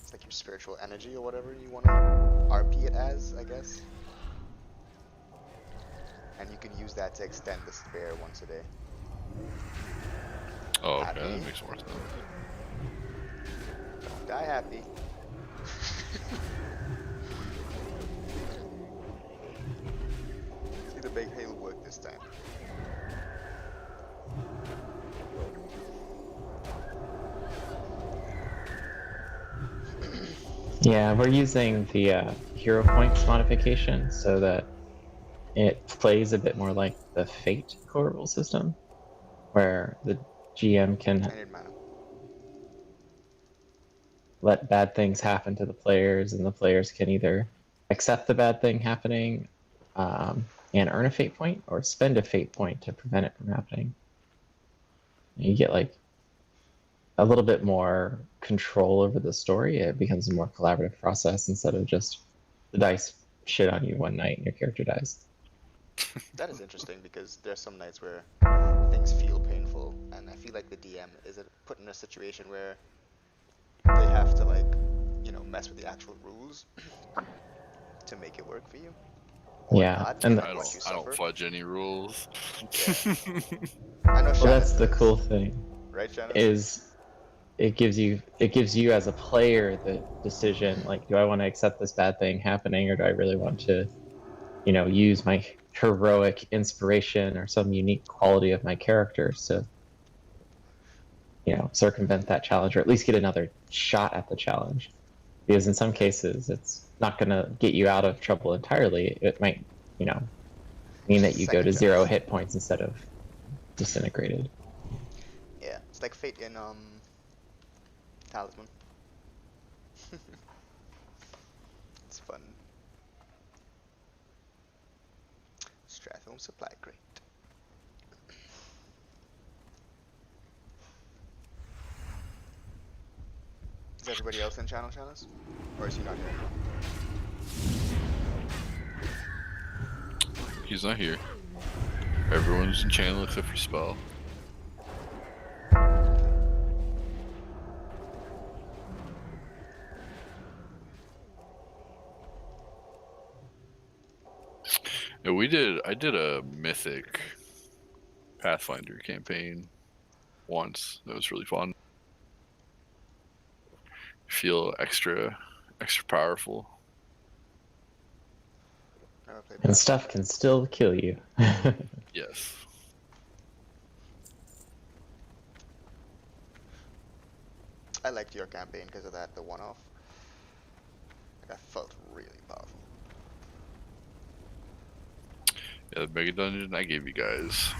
It's like your spiritual energy or whatever you want to RP it as, I guess. And you can use that to extend the spear once a day. Oh, okay, Happy? that makes more sense. Don't die happy. See the big hail work this time. Yeah, we're using the hero points modification so that it plays a bit more like the Fate core rule system, where the GM can I need mana. let bad things happen to the players, and the players can either accept the bad thing happening and earn a fate point, or spend a fate point to prevent it from happening. You get like a little bit more control over the story. It becomes a more collaborative process instead of just the dice shit on you one night and your character dies. That is interesting because there's some nights where things feel painful, and I feel like the DM is put in a situation where they have to, like, you know, mess with the actual rules to make it work for you. Or Yeah, not, and like, let you I don't suffer. fudge any rules. Yeah. I know well, Shannon that's the does. cool thing. Right, Shannon? Is it gives you as a player the decision, like, do I want to accept this bad thing happening, or do I really want to, you know, use my heroic inspiration or some unique quality of my character to, you know, circumvent that challenge, or at least get another shot at the challenge. Because in some cases it's not going to get you out of trouble entirely. It might, you know, mean that you go Second to 0 chance. hit points instead of disintegrated. Yeah, it's like Fate in Talisman. It's fun. Strath supply crate. Is everybody else in channels? Or is he not here? He's not here. Everyone's in channel except for Spell. Yeah, I did a mythic Pathfinder campaign once. That was really fun. Feel extra powerful. Never played And stuff Pathfinder. can still kill you. Yes. I liked your campaign because of that, the one-off. Like, I felt really powerful. Yeah, the Mega Dungeon, I gave you guys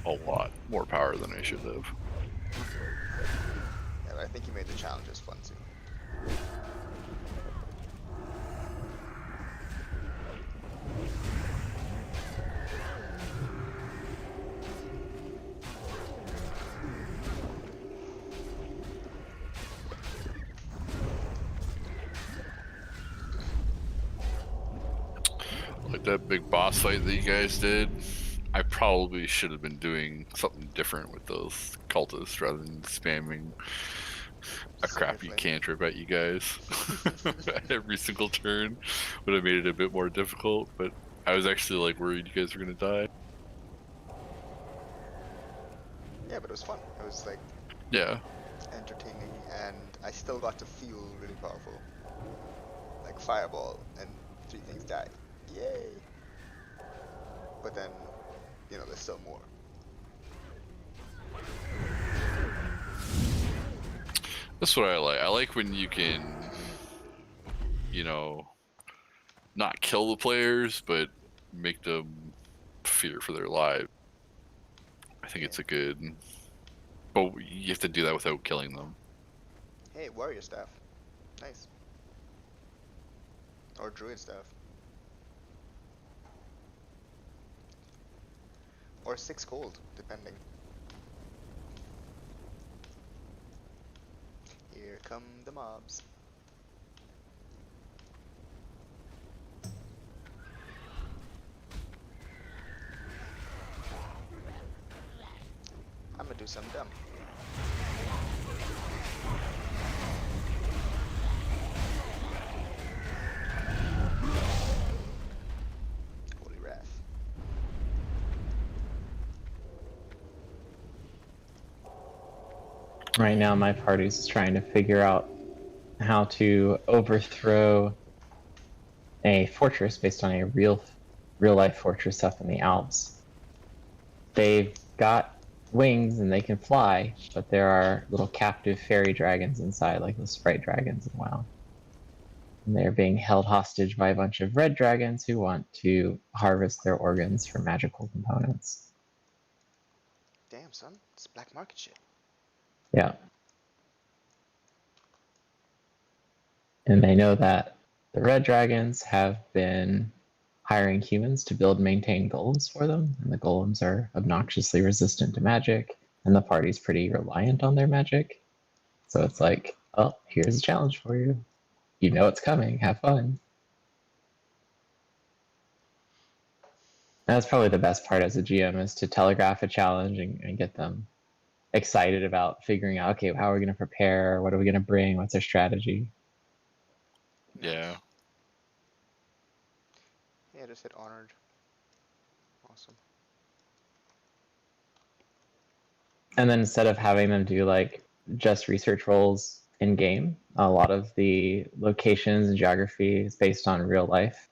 a lot more power than I should have. Yeah, but I think you made the challenges fun too. Like that big boss fight that you guys did, I probably should have been doing something different with those cultists rather than spamming a crappy Flame. cantrip at you guys every single turn. Would have made it a bit more difficult, but I was actually like worried you guys were gonna die. Yeah, but it was fun. It was like Yeah. entertaining, and I still got to feel really powerful. Like fireball, and 3 things died. Yay! But then, you know, there's still more. That's what I like. I like when you can, not kill the players, but make them fear for their lives. I think it's a good, but you have to do that without killing them. Hey, warrior staff. Nice. Or druid staff. Or 6 gold, depending. Here come the mobs. I'm gonna do something dumb. Holy wrath. Right now, my party's trying to figure out how to overthrow a fortress based on a real life fortress up in the Alps. They've got wings and they can fly, but there are little captive fairy dragons inside, like the sprite dragons in WoW. And they're being held hostage by a bunch of red dragons who want to harvest their organs for magical components. Damn, son. It's black market shit. Yeah. And they know that the red dragons have been hiring humans to build and maintain golems for them, and the golems are obnoxiously resistant to magic, and the party's pretty reliant on their magic. So it's like, oh, here's a challenge for you. You know it's coming. Have fun. That's probably the best part as a GM is to telegraph a challenge and get them excited about figuring out, okay, how are we going to prepare? What are we going to bring? What's our strategy? Nice. Yeah. Yeah, just hit honored. Awesome. And then instead of having them do like just research roles in game, a lot of the locations and geography is based on real life.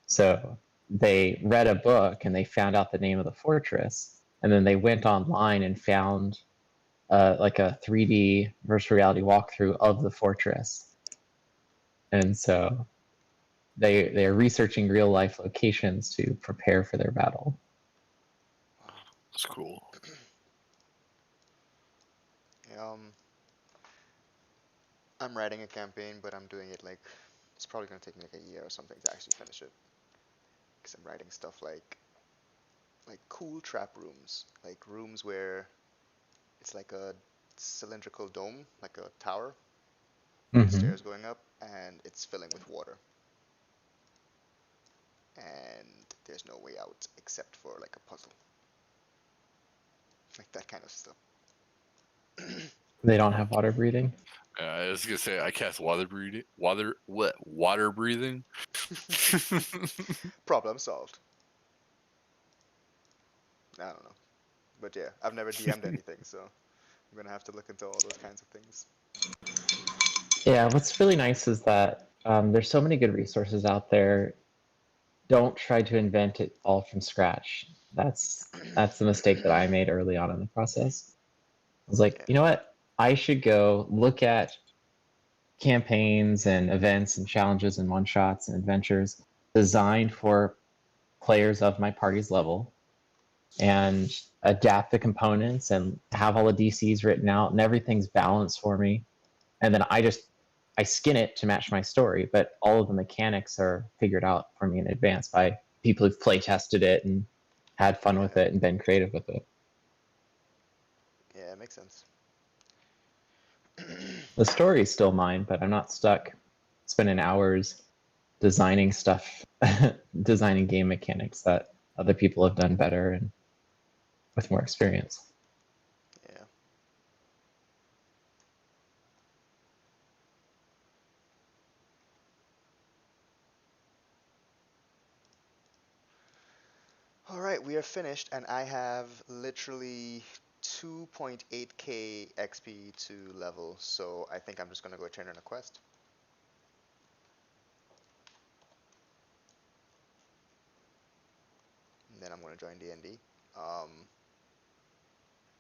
So they read a book and they found out the name of the fortress, and then they went online and found like a 3D virtual reality walkthrough of the fortress. And so they are researching real life locations to prepare for their battle. Wow. That's cool. I'm writing a campaign, but I'm doing it like, it's probably gonna take me like a year or something to actually finish it. Because I'm writing stuff like cool trap rooms, like rooms where it's like a cylindrical dome, like a tower, with stairs going up, and it's filling with water. And there's no way out except for like a puzzle. Like that kind of stuff. They don't have water breathing. I was gonna say I cast water breathing. Water breathing. Problem solved. I don't know. But yeah, I've never DM'd anything, so I'm gonna have to look into all those kinds of things. Yeah, what's really nice is that there's so many good resources out there. Don't try to invent it all from scratch. That's the mistake that I made early on in the process. I was like, Yeah. you know what? I should go look at campaigns and events and challenges and one shots and adventures designed for players of my party's level and adapt the components and have all the DCs written out and everything's balanced for me. And then I skin it to match my story, but all of the mechanics are figured out for me in advance by people who've play tested it and had fun with it and been creative with it. Yeah, it makes sense. The story is still mine, but I'm not stuck spending hours designing stuff, designing game mechanics that other people have done better and with more experience. Yeah. Alright, we are finished, and I have literally 2.8k XP to level, so I think I'm just gonna go turn in a quest. And then I'm gonna join D&D.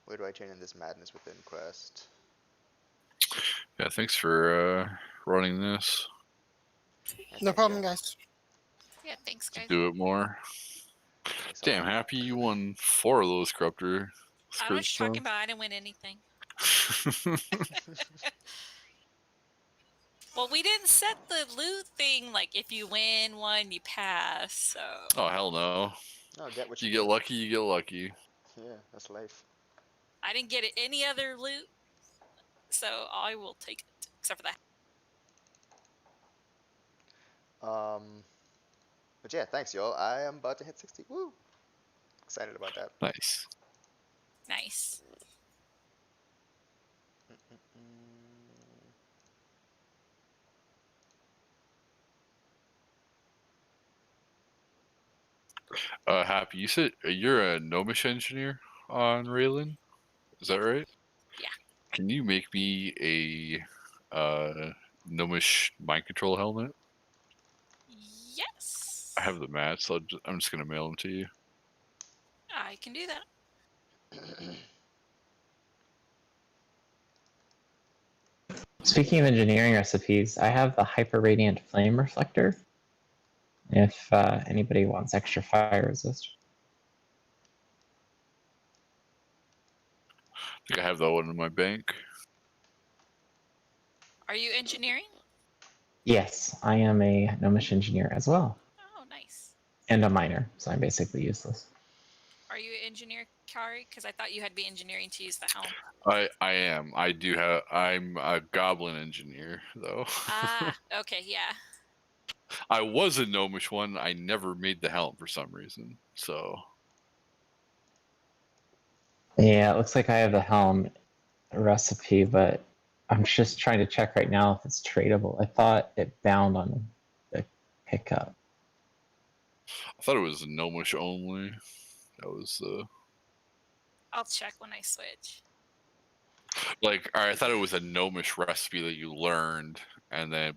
Where do I turn in this madness within quest? Yeah, thanks for running this. Yeah, No thanks, problem, y'all. guys. Yeah, thanks, To guys. do it more. Thanks a Damn, lot. Happy you won 4 of those corruptor. I don't know what you're talking about. I didn't win anything. Well, we didn't set the loot thing like if you win one, you pass. So. Oh hell no! No, get what You you get can. lucky, you get lucky. Yeah, that's life. I didn't get any other loot, so I will take it, except for that. But yeah, thanks, y'all. I am about to hit 60. Woo! Excited about that. Nice. Nice. Mm-mm-mm. Happy, you said you're a gnomish engineer on Raylan. Is that right? Yeah. Can you make me a gnomish mind control helmet? Yes. I have the mats, so I'm just gonna mail them to you. I can do that. Speaking of engineering recipes, I have the hyper radiant flame reflector. If anybody wants extra fire resist. I think I have that one in my bank. Are you engineering? Yes, I am a gnomish engineer as well, Oh, nice. and a miner, so I'm basically useless. Are you an engineer, Kari? Because I thought you had to be engineering to use the helm. I am. I do have. I'm a goblin engineer though. Ah, okay, yeah. I was a gnomish one. I never made the helm for some reason. So Yeah, it looks like I have the helm recipe, but I'm just trying to check right now if it's tradable. I thought it bound on the pickup. I thought it was gnomish only. That was I'll check when I switch. like I thought it was a gnomish recipe that you learned, and then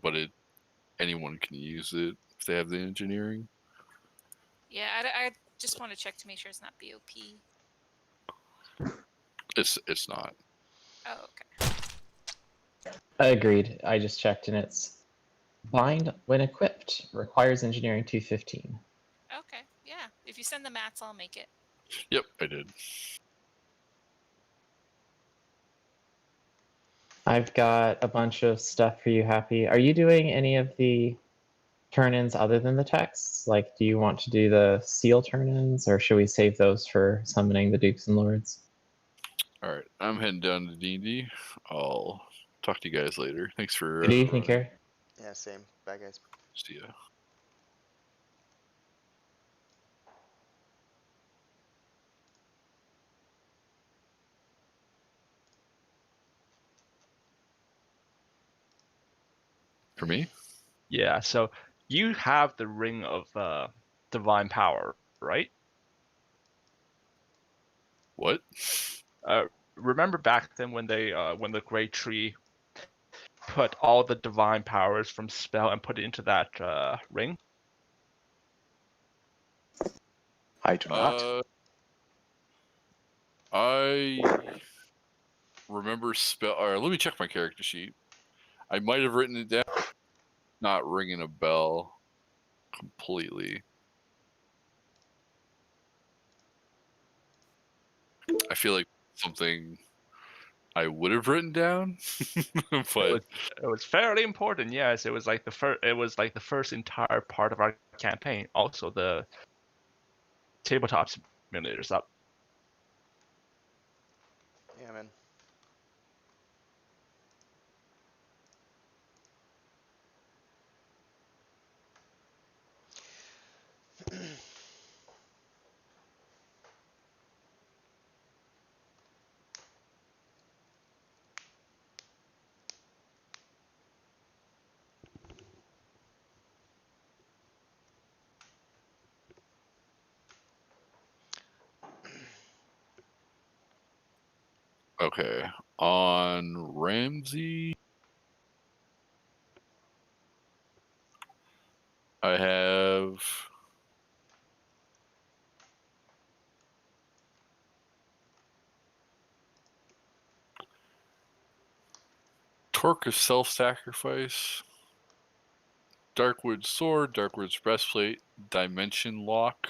anyone can use it if they have the engineering. Yeah, I just want to check to make sure it's not BOP. It's not. Oh, okay. Agreed. I just checked and it's bind when equipped. Requires engineering 215. Okay, yeah. If you send the mats, I'll make it. Yep, I did. I've got a bunch of stuff for you, Happy. Are you doing any of the turn-ins other than the texts? Like, do you want to do the seal turn-ins, or should we save those for summoning the Dukes and Lords? All right, I'm heading down to D&D. I'll talk to you guys later. Thanks for Good evening, running. Carrie. Yeah, same. Bye, guys. See ya. For me? Yeah, so you have the ring of divine power, right? What? Remember back then when when the great tree put all the divine powers from spell and put it into that ring? I do not. I remember spell. Or let me check my character sheet. I might have written it down. Not ringing a bell completely. I feel like something I would have written down, but It was fairly important. Yes, it was like the first. It was like the first entire part of our campaign. Also, the tabletop simulators up. Yeah, man. okay. On Ramsey, I have Torque of Self-Sacrifice, Darkwood Sword, Darkwood's Breastplate, Dimension Lock.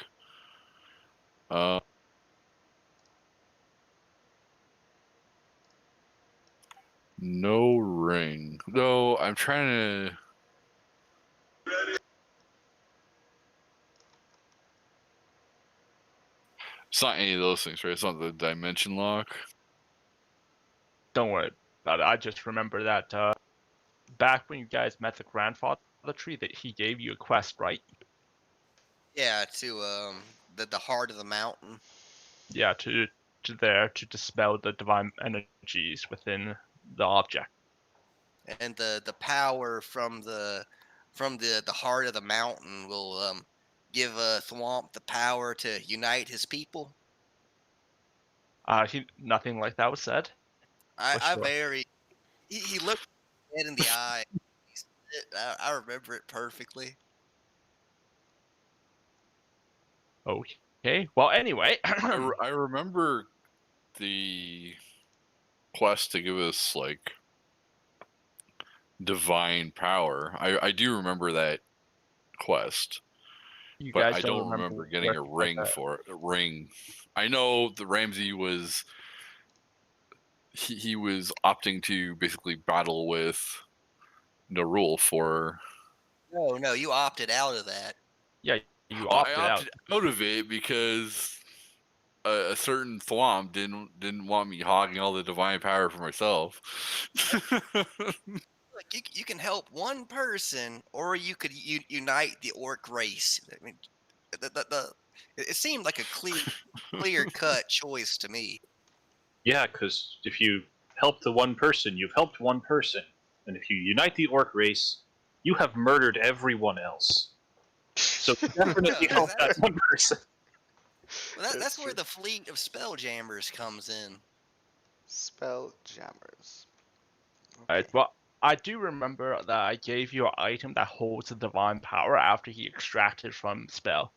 No ring. No, I'm trying to. It's not any of those things, right? It's not the Dimension Lock. Don't worry about it. I just remember that back when you guys met the grandfather tree, that he gave you a quest, right? Yeah, to the heart of the mountain. Yeah, to dispel the divine energies within the object. And the power from the heart of the mountain will give Thwomp the power to unite his people. Nothing like that was said. For I sure. very he looked dead in the eye. I remember it perfectly. Okay. Well, anyway, I remember the quest to give us like divine power. I do remember that quest, you but guys I don't don't remember getting where a to get ring that. for it. A ring. I know the Ramsey was he was opting to basically battle with Narul for. No, you opted out of that. Yeah, you I opted out. opted out of it because a certain Thwomp didn't want me hogging all the divine power for myself. Look, you can help one person, or you could unite the orc race. I mean, it seemed like a clear cut choice to me. Yeah, because if you help the one person, you've helped one person. And if you unite the orc race, you have murdered everyone else. So definitely Yeah, help that one person. Well, that's where true. the fleet of spelljammers comes in. Spell jammers. Right. Okay. Well, I do remember that I gave you an item that holds the divine power after he extracted from spell,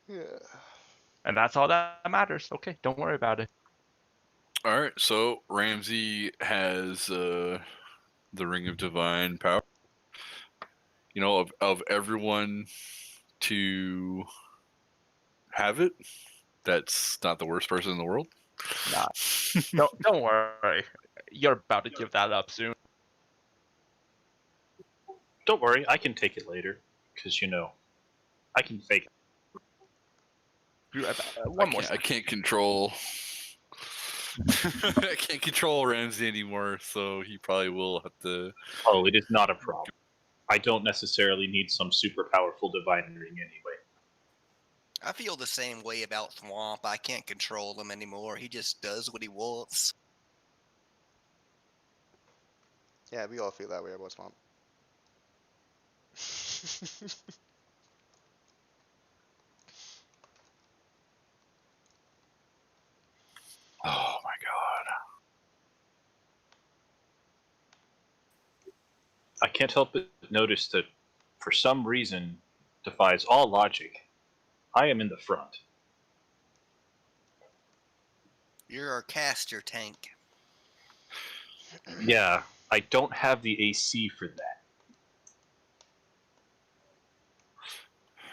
Yeah. and that's all that matters. Okay, don't worry about it. All right, so Ramsey has the Ring of Divine Power. You know, of everyone to have it, that's not the worst person in the world. Nah, don't worry. You're about to give that up soon. Don't worry, I can take it later. Because, I can fake it. One more I second. can't control. I can't control Ramsey anymore, so he probably will have to. Oh, it is not a problem. I don't necessarily need some super powerful divine ring anyway. I feel the same way about Thwomp. I can't control him anymore. He just does what he wants. Yeah, we all feel that way about Swamp. Oh my god. I can't help but notice that, for some reason, defies all logic. I am in the front. You're our caster tank. Yeah, I don't have the AC for that.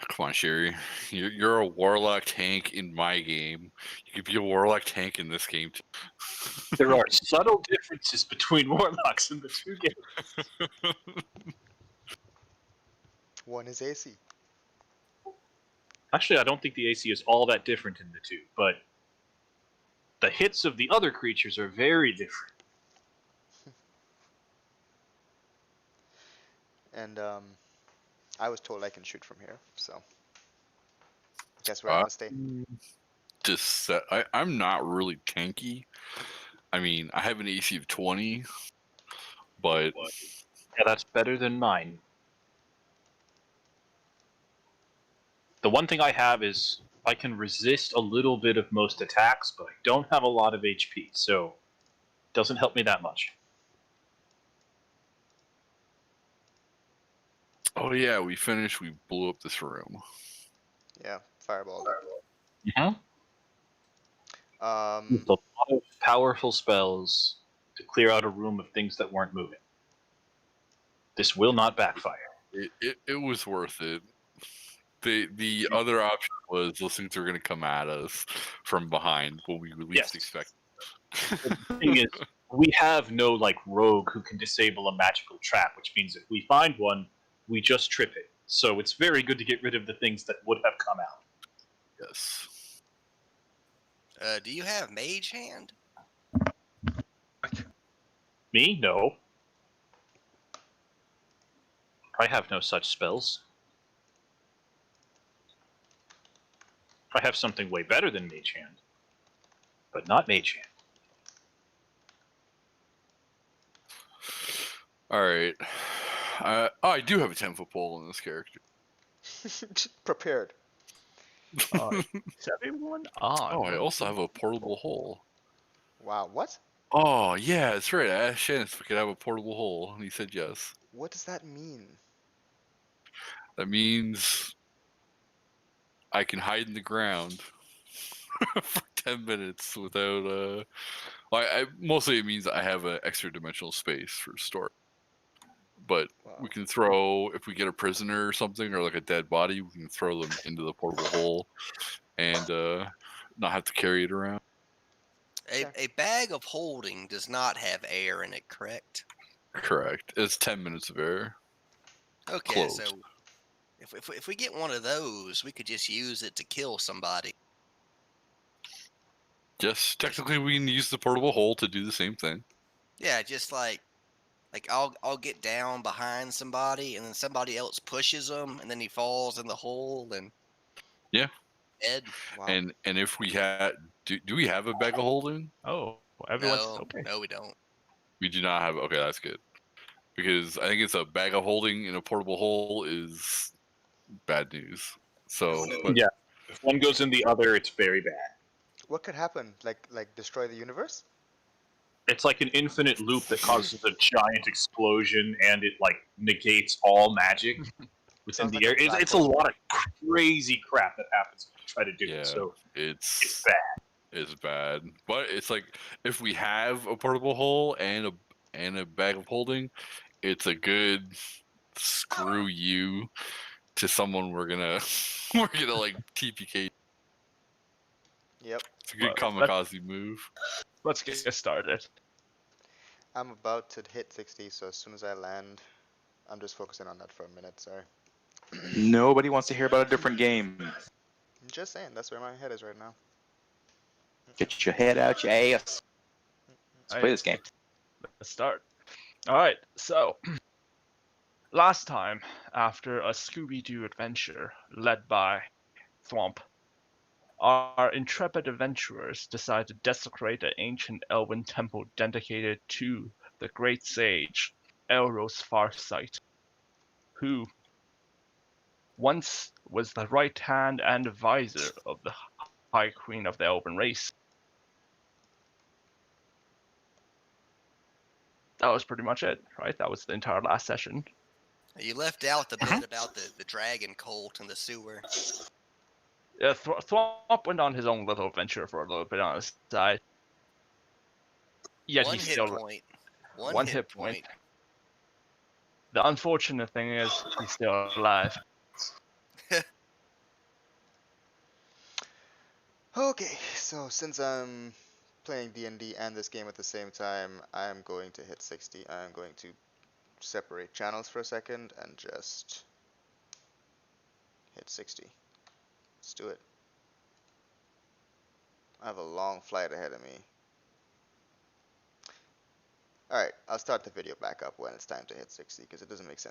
Come on, Sherry. You're a warlock tank in my game. You could be a warlock tank in this game too. There are subtle differences between warlocks in the two games. One is AC. Actually, I don't think the AC is all that different in the two, but the hits of the other creatures are very different. And I was told I can shoot from here, so guess where I'm gonna stay. Just I'm not really tanky. I mean, I have an AC of 20, but Yeah, that's better than mine. The one thing I have is I can resist a little bit of most attacks, but I don't have a lot of HP, so it doesn't help me that much. oh yeah, we finished. We blew up this room. Yeah, fireball. Mm-hmm. With a lot of powerful spells clear out a room of things that weren't moving. This will not backfire. It was worth it. The other option was those things were going to come at us from behind when we least expect. The thing is, we have no like rogue who can disable a magical trap, which means if we find one, we just trip it. So it's very good to get rid of the things that would have come out. Yes. Do you have Mage Hand? Me? No. I have no such spells. I have something way better than Mage Hand, but not Mage Hand. All right. I do have a 10-foot pole in this character. Prepared. Is everyone on? Oh, I also have a portable hole. Wow, what? Oh, yeah, that's right. I asked Shannon if we could have a portable hole, and he said yes. What does that mean? That means I can hide in the ground for 10 minutes without. Mostly it means I have an extra dimensional space for storage. But we can throw, if we get a prisoner or something, or like a dead body, we can throw them into the portable hole and not have to carry it around. A bag of holding does not have air in it, correct? Correct. It's 10 minutes of air. Okay, Close. so if we get one of those, we could just use it to kill somebody. Yes, technically we can use the portable hole to do the same thing. Yeah, just like I'll get down behind somebody, and then somebody else pushes him, and then he falls in the hole, and yeah, dead. Wow. And if we had, do we have a bag of holding? Oh, everyone's No, okay. no, we don't. We do not have. Okay, that's good. Because I think it's a bag of holding in a portable hole is bad news. So, but yeah, if one goes in the other, it's very bad. What could happen? Like destroy the universe? It's like an infinite loop that causes a giant explosion, and it like negates all magic within Sounds the like a air. black It's a hole. lot of crazy crap that happens when you try to do yeah, it. So it's bad. It's bad. But it's like if we have a portable hole and a bag of holding, it's a good screw you to someone we're gonna like TPK. Yep. It's a good Well, kamikaze move. Let's get started. I'm about to hit 60, so as soon as I land, I'm just focusing on that for a minute, sorry. Nobody wants to hear about a different game. I'm just saying, that's where my head is right now. Get your head out your ass. Let's play this game. Let's start. All right, so last time, after a Scooby-Doo adventure led by Thwomp, our intrepid adventurers decide to desecrate an ancient elven temple dedicated to the great sage Elros Farsight, who once was the right hand and advisor of the High Queen of the Elven race. That was pretty much it, right? That was the entire last session. You left out the bit about the dragon cult in the sewer. Yeah, Thwomp went on his own little adventure for a little bit on his side. Yet One he's hit still point. one hit point. The unfortunate thing is he's still alive. Okay, so since I'm playing D&D and this game at the same time, I'm going to hit 60. I'm going to separate channels for a second and just hit 60. Let's do it. I have a long flight ahead of me. Alright, I'll start the video back up when it's time to hit 60 because it doesn't make sense